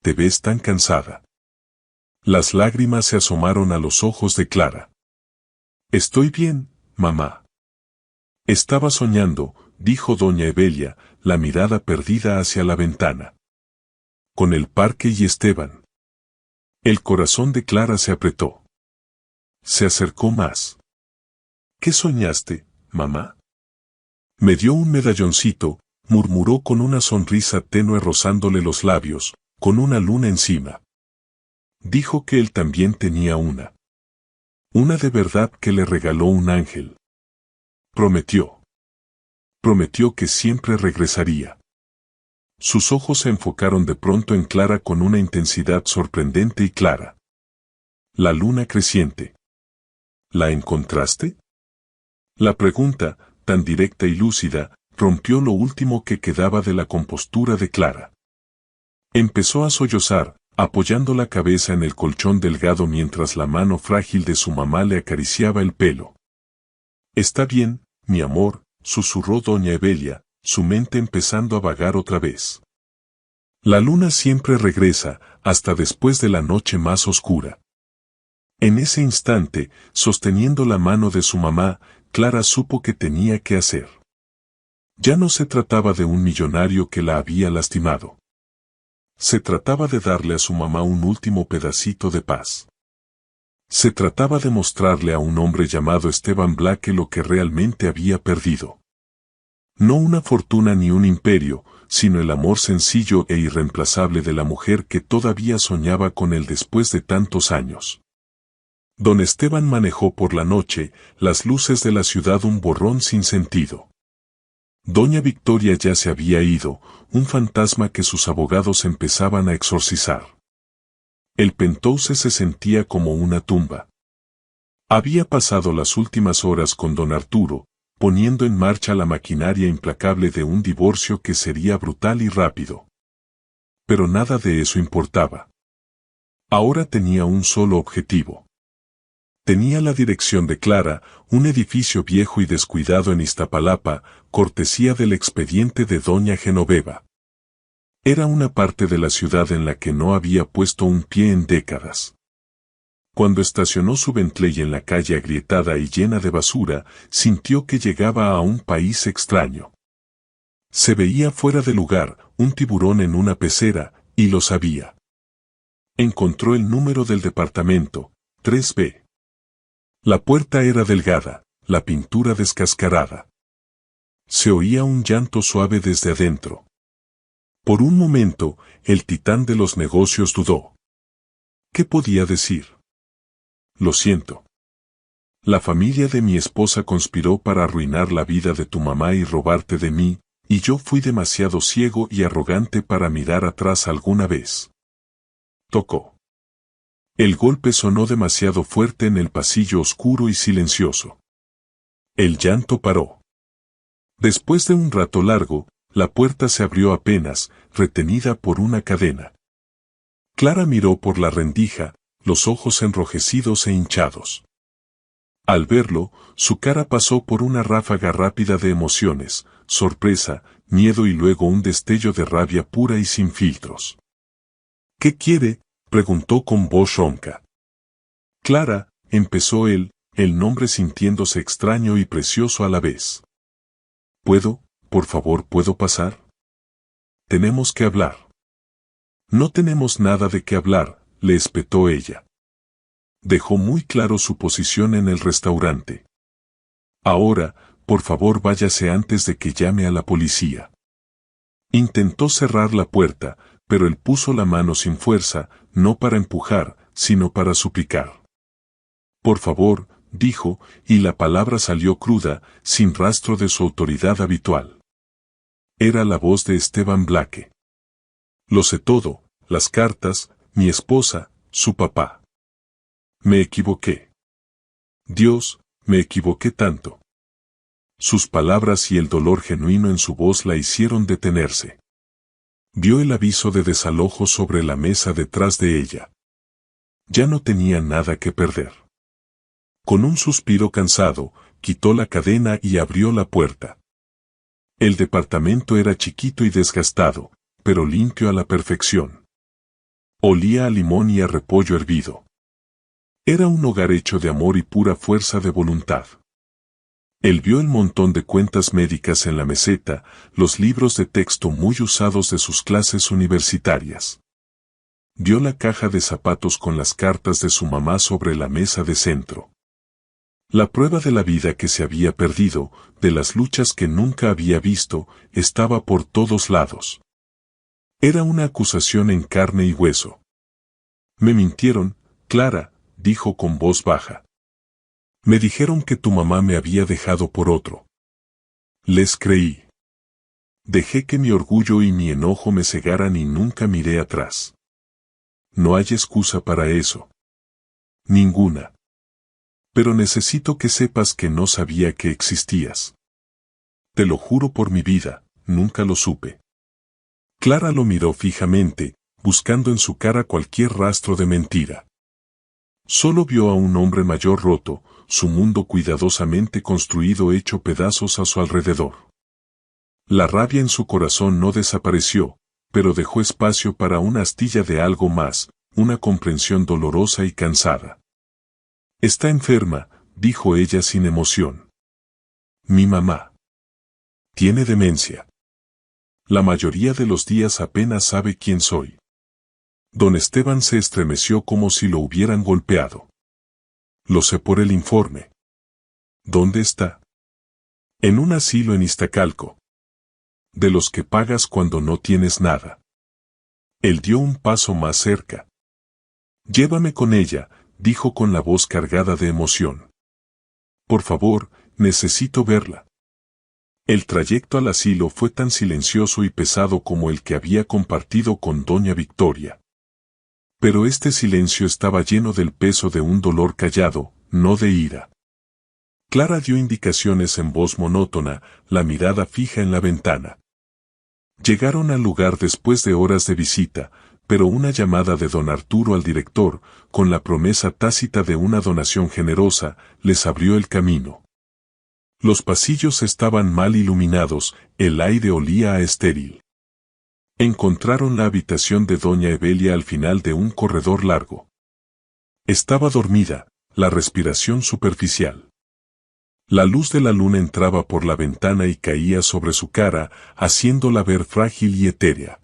Te ves tan cansada. Las lágrimas se asomaron a los ojos de Clara. Estoy bien, mamá. Estaba soñando, dijo doña Evelia, la mirada perdida hacia la ventana. Con el parque y Esteban. El corazón de Clara se apretó. Se acercó más. ¿Qué soñaste, mamá? Me dio un medalloncito, murmuró con una sonrisa tenue rozándole los labios, con una luna encima. Dijo que él también tenía una. Una de verdad que le regaló un ángel. Prometió. Prometió que siempre regresaría. Sus ojos se enfocaron de pronto en Clara con una intensidad sorprendente y clara. La luna creciente. ¿La encontraste? La pregunta, tan directa y lúcida, rompió lo último que quedaba de la compostura de Clara. Empezó a sollozar, apoyando la cabeza en el colchón delgado mientras la mano frágil de su mamá le acariciaba el pelo. Está bien, mi amor, susurró doña Evelia, su mente empezando a vagar otra vez. La luna siempre regresa, hasta después de la noche más oscura. En ese instante, sosteniendo la mano de su mamá, Clara supo que tenía que hacer. Ya no se trataba de un millonario que la había lastimado. Se trataba de darle a su mamá un último pedacito de paz. Se trataba de mostrarle a un hombre llamado Esteban Blake lo que realmente había perdido. No una fortuna ni un imperio, sino el amor sencillo e irreemplazable de la mujer que todavía soñaba con él después de tantos años. Don Esteban manejó por la noche, las luces de la ciudad un borrón sin sentido. Doña Victoria ya se había ido, un fantasma que sus abogados empezaban a exorcizar. El penthouse se sentía como una tumba. Había pasado las últimas horas con don Arturo, poniendo en marcha la maquinaria implacable de un divorcio que sería brutal y rápido. Pero nada de eso importaba. Ahora tenía un solo objetivo. Tenía la dirección de Clara, un edificio viejo y descuidado en Iztapalapa, cortesía del expediente de doña Genoveva. Era una parte de la ciudad en la que no había puesto un pie en décadas. Cuando estacionó su Bentley en la calle agrietada y llena de basura, sintió que llegaba a un país extraño. Se veía fuera de lugar, un tiburón en una pecera, y lo sabía. Encontró el número del departamento, 3B. La puerta era delgada, la pintura descascarada. Se oía un llanto suave desde adentro. Por un momento, el titán de los negocios dudó. ¿Qué podía decir? Lo siento. La familia de mi esposa conspiró para arruinar la vida de tu mamá y robarte de mí, y yo fui demasiado ciego y arrogante para mirar atrás alguna vez. Tocó. El golpe sonó demasiado fuerte en el pasillo oscuro y silencioso. El llanto paró. Después de un rato largo, la puerta se abrió apenas, retenida por una cadena. Clara miró por la rendija, los ojos enrojecidos e hinchados. Al verlo, su cara pasó por una ráfaga rápida de emociones, sorpresa, miedo y luego un destello de rabia pura y sin filtros. ¿Qué quiere?, preguntó con voz ronca. Clara, empezó él, el nombre sintiéndose extraño y precioso a la vez. ¿Puedo, por favor, puedo pasar? Tenemos que hablar. No tenemos nada de qué hablar, le espetó ella. Dejó muy claro su posición en el restaurante. Ahora, por favor, váyase antes de que llame a la policía. Intentó cerrar la puerta, pero él puso la mano sin fuerza, no para empujar, sino para suplicar. Por favor, dijo, y la palabra salió cruda, sin rastro de su autoridad habitual. Era la voz de Esteban Blake. Lo sé todo, las cartas, mi esposa, su papá. Me equivoqué. Dios, me equivoqué tanto. Sus palabras y el dolor genuino en su voz la hicieron detenerse. Vio el aviso de desalojo sobre la mesa detrás de ella. Ya no tenía nada que perder. Con un suspiro cansado, quitó la cadena y abrió la puerta. El departamento era chiquito y desgastado, pero limpio a la perfección. Olía a limón y a repollo hervido. Era un hogar hecho de amor y pura fuerza de voluntad. Él vio el montón de cuentas médicas en la meseta, los libros de texto muy usados de sus clases universitarias. Vio la caja de zapatos con las cartas de su mamá sobre la mesa de centro. La prueba de la vida que se había perdido, de las luchas que nunca había visto, estaba por todos lados. Era una acusación en carne y hueso. Me mintieron, Clara, dijo con voz baja. Me dijeron que tu mamá me había dejado por otro. Les creí. Dejé que mi orgullo y mi enojo me cegaran y nunca miré atrás. No hay excusa para eso. Ninguna. Pero necesito que sepas que no sabía que existías. Te lo juro por mi vida, nunca lo supe. Clara lo miró fijamente, buscando en su cara cualquier rastro de mentira. Solo vio a un hombre mayor roto, su mundo cuidadosamente construido hecho pedazos a su alrededor. La rabia en su corazón no desapareció, pero dejó espacio para una astilla de algo más, una comprensión dolorosa y cansada. Está enferma, dijo ella sin emoción. Mi mamá. Tiene demencia. La mayoría de los días apenas sabe quién soy. Don Esteban se estremeció como si lo hubieran golpeado. Lo sé por el informe. ¿Dónde está? En un asilo en Iztacalco. De los que pagas cuando no tienes nada. Él dio un paso más cerca. Llévame con ella, dijo con la voz cargada de emoción. Por favor, necesito verla. El trayecto al asilo fue tan silencioso y pesado como el que había compartido con doña Victoria. Pero este silencio estaba lleno del peso de un dolor callado, no de ira. Clara dio indicaciones en voz monótona, la mirada fija en la ventana. Llegaron al lugar después de horas de visita, pero una llamada de don Arturo al director, con la promesa tácita de una donación generosa, les abrió el camino. Los pasillos estaban mal iluminados, el aire olía a estéril. Encontraron la habitación de doña Evelia al final de un corredor largo. Estaba dormida, la respiración superficial. La luz de la luna entraba por la ventana y caía sobre su cara, haciéndola ver frágil y etérea.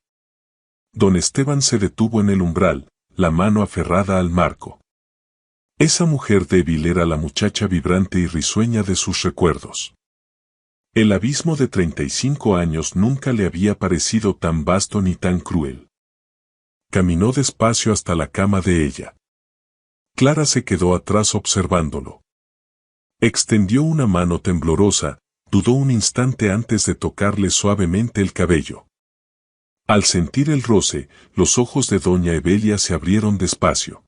Don Esteban se detuvo en el umbral, la mano aferrada al marco. Esa mujer débil era la muchacha vibrante y risueña de sus recuerdos. El abismo de 35 años nunca le había parecido tan vasto ni tan cruel. Caminó despacio hasta la cama de ella. Clara se quedó atrás observándolo. Extendió una mano temblorosa, dudó un instante antes de tocarle suavemente el cabello. Al sentir el roce, los ojos de doña Evelia se abrieron despacio.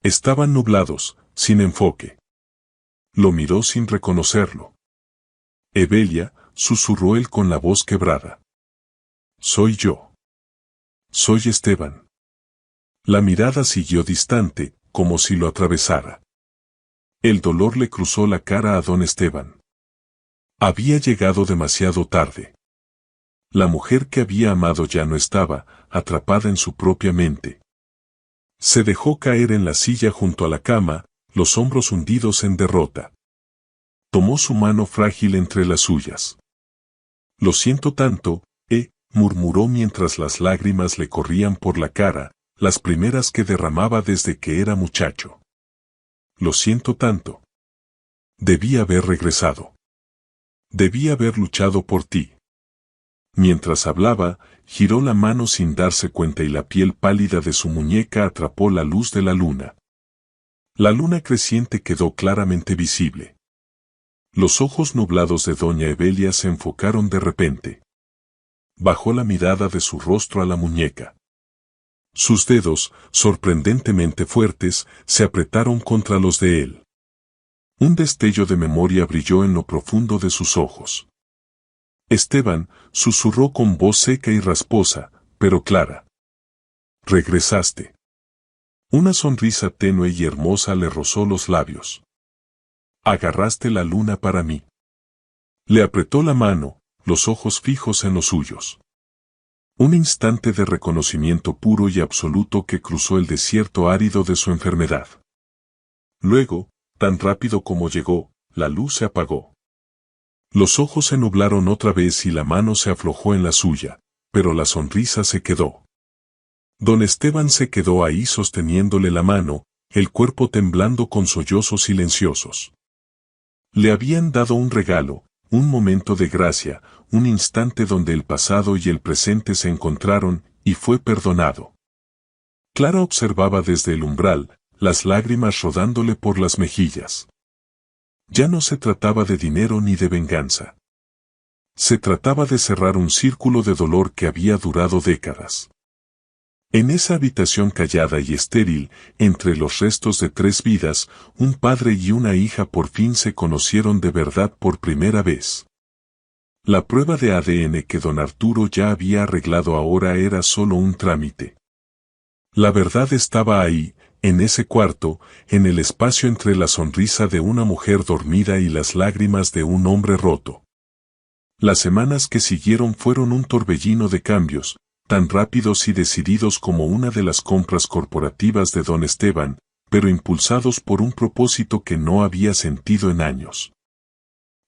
Estaban nublados, sin enfoque. Lo miró sin reconocerlo. Evelia, susurró él con la voz quebrada. Soy yo. Soy Esteban. La mirada siguió distante, como si lo atravesara. El dolor le cruzó la cara a don Esteban. Había llegado demasiado tarde. La mujer que había amado ya no estaba, atrapada en su propia mente. Se dejó caer en la silla junto a la cama, los hombros hundidos en derrota. Tomó su mano frágil entre las suyas. Lo siento tanto, murmuró mientras las lágrimas le corrían por la cara, las primeras que derramaba desde que era muchacho. Lo siento tanto. Debí haber regresado. Debí haber luchado por ti. Mientras hablaba, giró la mano sin darse cuenta y la piel pálida de su muñeca atrapó la luz de la luna. La luna creciente quedó claramente visible. Los ojos nublados de doña Evelia se enfocaron de repente. Bajó la mirada de su rostro a la muñeca. Sus dedos, sorprendentemente fuertes, se apretaron contra los de él. Un destello de memoria brilló en lo profundo de sus ojos. Esteban, susurró con voz seca y rasposa, pero clara. Regresaste. Una sonrisa tenue y hermosa le rozó los labios. Agarraste la luna para mí. Le apretó la mano, los ojos fijos en los suyos. Un instante de reconocimiento puro y absoluto que cruzó el desierto árido de su enfermedad. Luego, tan rápido como llegó, la luz se apagó. Los ojos se nublaron otra vez y la mano se aflojó en la suya, pero la sonrisa se quedó. Don Esteban se quedó ahí sosteniéndole la mano, el cuerpo temblando con sollozos silenciosos. Le habían dado un regalo, un momento de gracia, un instante donde el pasado y el presente se encontraron, y fue perdonado. Clara observaba desde el umbral, las lágrimas rodándole por las mejillas. Ya no se trataba de dinero ni de venganza. Se trataba de cerrar un círculo de dolor que había durado décadas. En esa habitación callada y estéril, entre los restos de 3 vidas, un padre y una hija por fin se conocieron de verdad por primera vez. La prueba de ADN que don Arturo ya había arreglado ahora era solo un trámite. La verdad estaba ahí, en ese cuarto, en el espacio entre la sonrisa de una mujer dormida y las lágrimas de un hombre roto. Las semanas que siguieron fueron un torbellino de cambios, tan rápidos y decididos como una de las compras corporativas de don Esteban, pero impulsados por un propósito que no había sentido en años.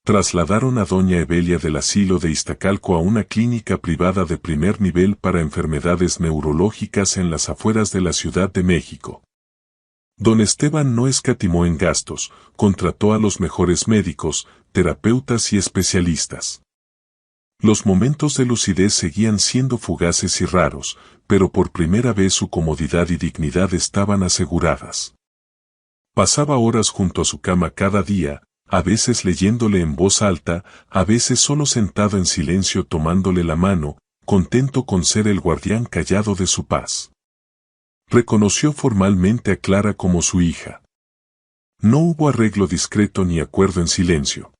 Trasladaron a doña Evelia del asilo de Iztacalco a una clínica privada de primer nivel para enfermedades neurológicas en las afueras de la Ciudad de México. Don Esteban no escatimó en gastos, contrató a los mejores médicos, terapeutas y especialistas. Los momentos de lucidez seguían siendo fugaces y raros, pero por primera vez su comodidad y dignidad estaban aseguradas. Pasaba horas junto a su cama cada día, a veces leyéndole en voz alta, a veces solo sentado en silencio tomándole la mano, contento con ser el guardián callado de su paz. Reconoció formalmente a Clara como su hija. No hubo arreglo discreto ni acuerdo en silencio.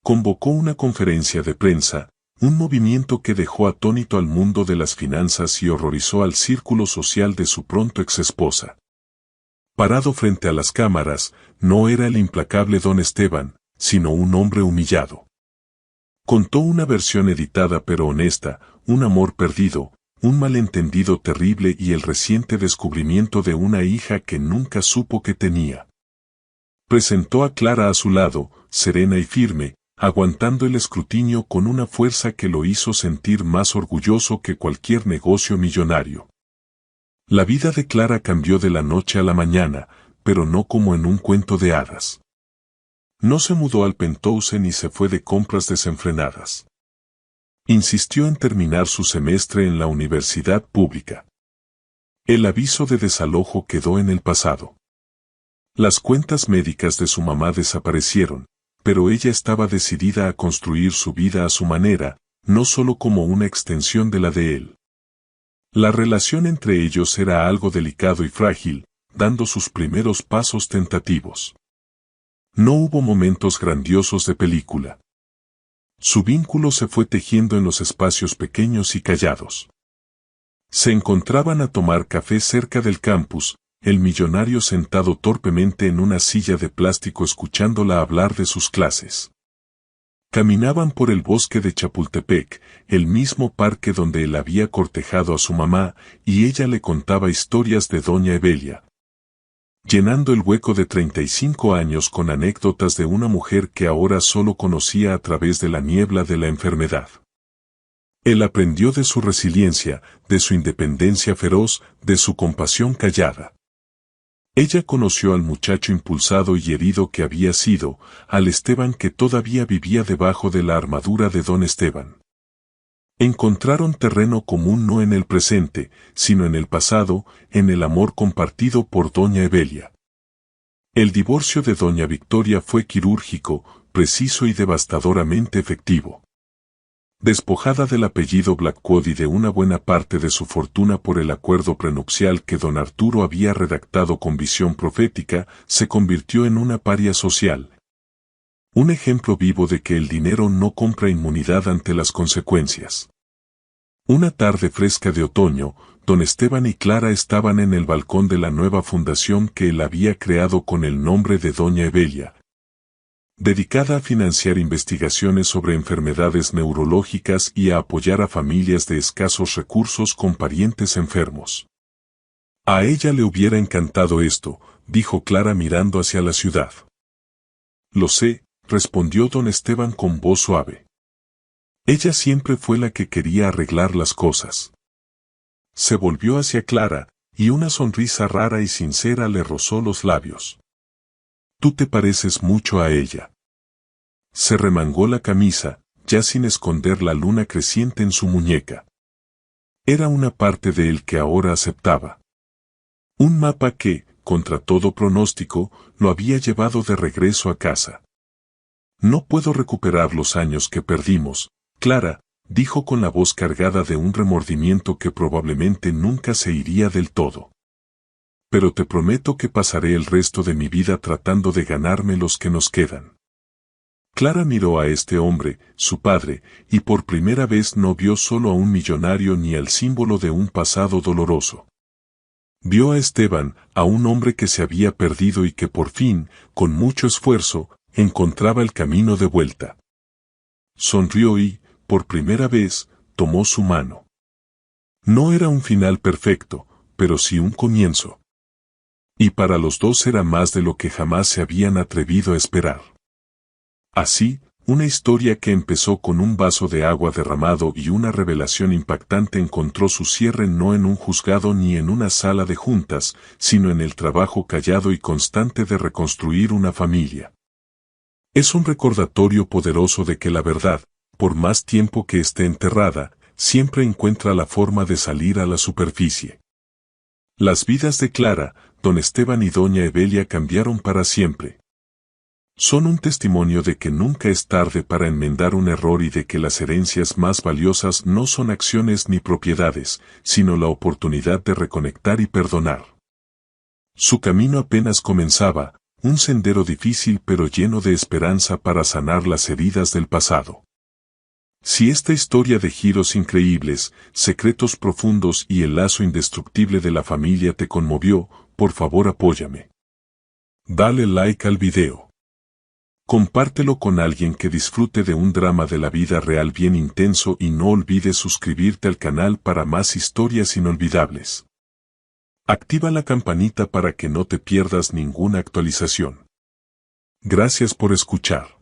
Convocó una conferencia de prensa, un movimiento que dejó atónito al mundo de las finanzas y horrorizó al círculo social de su pronto exesposa. Parado frente a las cámaras, no era el implacable don Esteban, sino un hombre humillado. Contó una versión editada pero honesta, un amor perdido, un malentendido terrible y el reciente descubrimiento de una hija que nunca supo que tenía. Presentó a Clara a su lado, serena y firme, aguantando el escrutinio con una fuerza que lo hizo sentir más orgulloso que cualquier negocio millonario. La vida de Clara cambió de la noche a la mañana, pero no como en un cuento de hadas. No se mudó al penthouse ni se fue de compras desenfrenadas. Insistió en terminar su semestre en la universidad pública. El aviso de desalojo quedó en el pasado. Las cuentas médicas de su mamá desaparecieron, pero ella estaba decidida a construir su vida a su manera, no solo como una extensión de la de él. La relación entre ellos era algo delicado y frágil, dando sus primeros pasos tentativos. No hubo momentos grandiosos de película. Su vínculo se fue tejiendo en los espacios pequeños y callados. Se encontraban a tomar café cerca del campus, el millonario sentado torpemente en una silla de plástico escuchándola hablar de sus clases. Caminaban por el bosque de Chapultepec, el mismo parque donde él había cortejado a su mamá, y ella le contaba historias de doña Evelia, llenando el hueco de 35 años con anécdotas de una mujer que ahora solo conocía a través de la niebla de la enfermedad. Él aprendió de su resiliencia, de su independencia feroz, de su compasión callada. Ella conoció al muchacho impulsado y herido que había sido, al Esteban que todavía vivía debajo de la armadura de don Esteban. Encontraron terreno común no en el presente, sino en el pasado, en el amor compartido por doña Evelia. El divorcio de doña Victoria fue quirúrgico, preciso y devastadoramente efectivo. Despojada del apellido Blackwood y de una buena parte de su fortuna por el acuerdo prenupcial que don Arturo había redactado con visión profética, se convirtió en una paria social. Un ejemplo vivo de que el dinero no compra inmunidad ante las consecuencias. Una tarde fresca de otoño, don Esteban y Clara estaban en el balcón de la nueva fundación que él había creado con el nombre de doña Evelia, dedicada a financiar investigaciones sobre enfermedades neurológicas y a apoyar a familias de escasos recursos con parientes enfermos. A ella le hubiera encantado esto, dijo Clara mirando hacia la ciudad. Lo sé, respondió don Esteban con voz suave. Ella siempre fue la que quería arreglar las cosas. Se volvió hacia Clara, y una sonrisa rara y sincera le rozó los labios. Tú te pareces mucho a ella. Se remangó la camisa, ya sin esconder la luna creciente en su muñeca. Era una parte de él que ahora aceptaba. Un mapa que, contra todo pronóstico, lo había llevado de regreso a casa. No puedo recuperar los años que perdimos, Clara, dijo con la voz cargada de un remordimiento que probablemente nunca se iría del todo. Pero te prometo que pasaré el resto de mi vida tratando de ganarme los que nos quedan. Clara miró a este hombre, su padre, y por primera vez no vio solo a un millonario ni al símbolo de un pasado doloroso. Vio a Esteban, a un hombre que se había perdido y que por fin, con mucho esfuerzo, encontraba el camino de vuelta. Sonrió y, por primera vez, tomó su mano. No era un final perfecto, pero sí un comienzo. Y para los dos era más de lo que jamás se habían atrevido a esperar. Así, una historia que empezó con un vaso de agua derramado y una revelación impactante encontró su cierre no en un juzgado ni en una sala de juntas, sino en el trabajo callado y constante de reconstruir una familia. Es un recordatorio poderoso de que la verdad, por más tiempo que esté enterrada, siempre encuentra la forma de salir a la superficie. Las vidas de Clara, don Esteban y doña Evelia cambiaron para siempre. Son un testimonio de que nunca es tarde para enmendar un error y de que las herencias más valiosas no son acciones ni propiedades, sino la oportunidad de reconectar y perdonar. Su camino apenas comenzaba, un sendero difícil pero lleno de esperanza para sanar las heridas del pasado. Si esta historia de giros increíbles, secretos profundos y el lazo indestructible de la familia te conmovió, por favor apóyame. Dale like al video. Compártelo con alguien que disfrute de un drama de la vida real bien intenso y no olvides suscribirte al canal para más historias inolvidables. Activa la campanita para que no te pierdas ninguna actualización. Gracias por escuchar.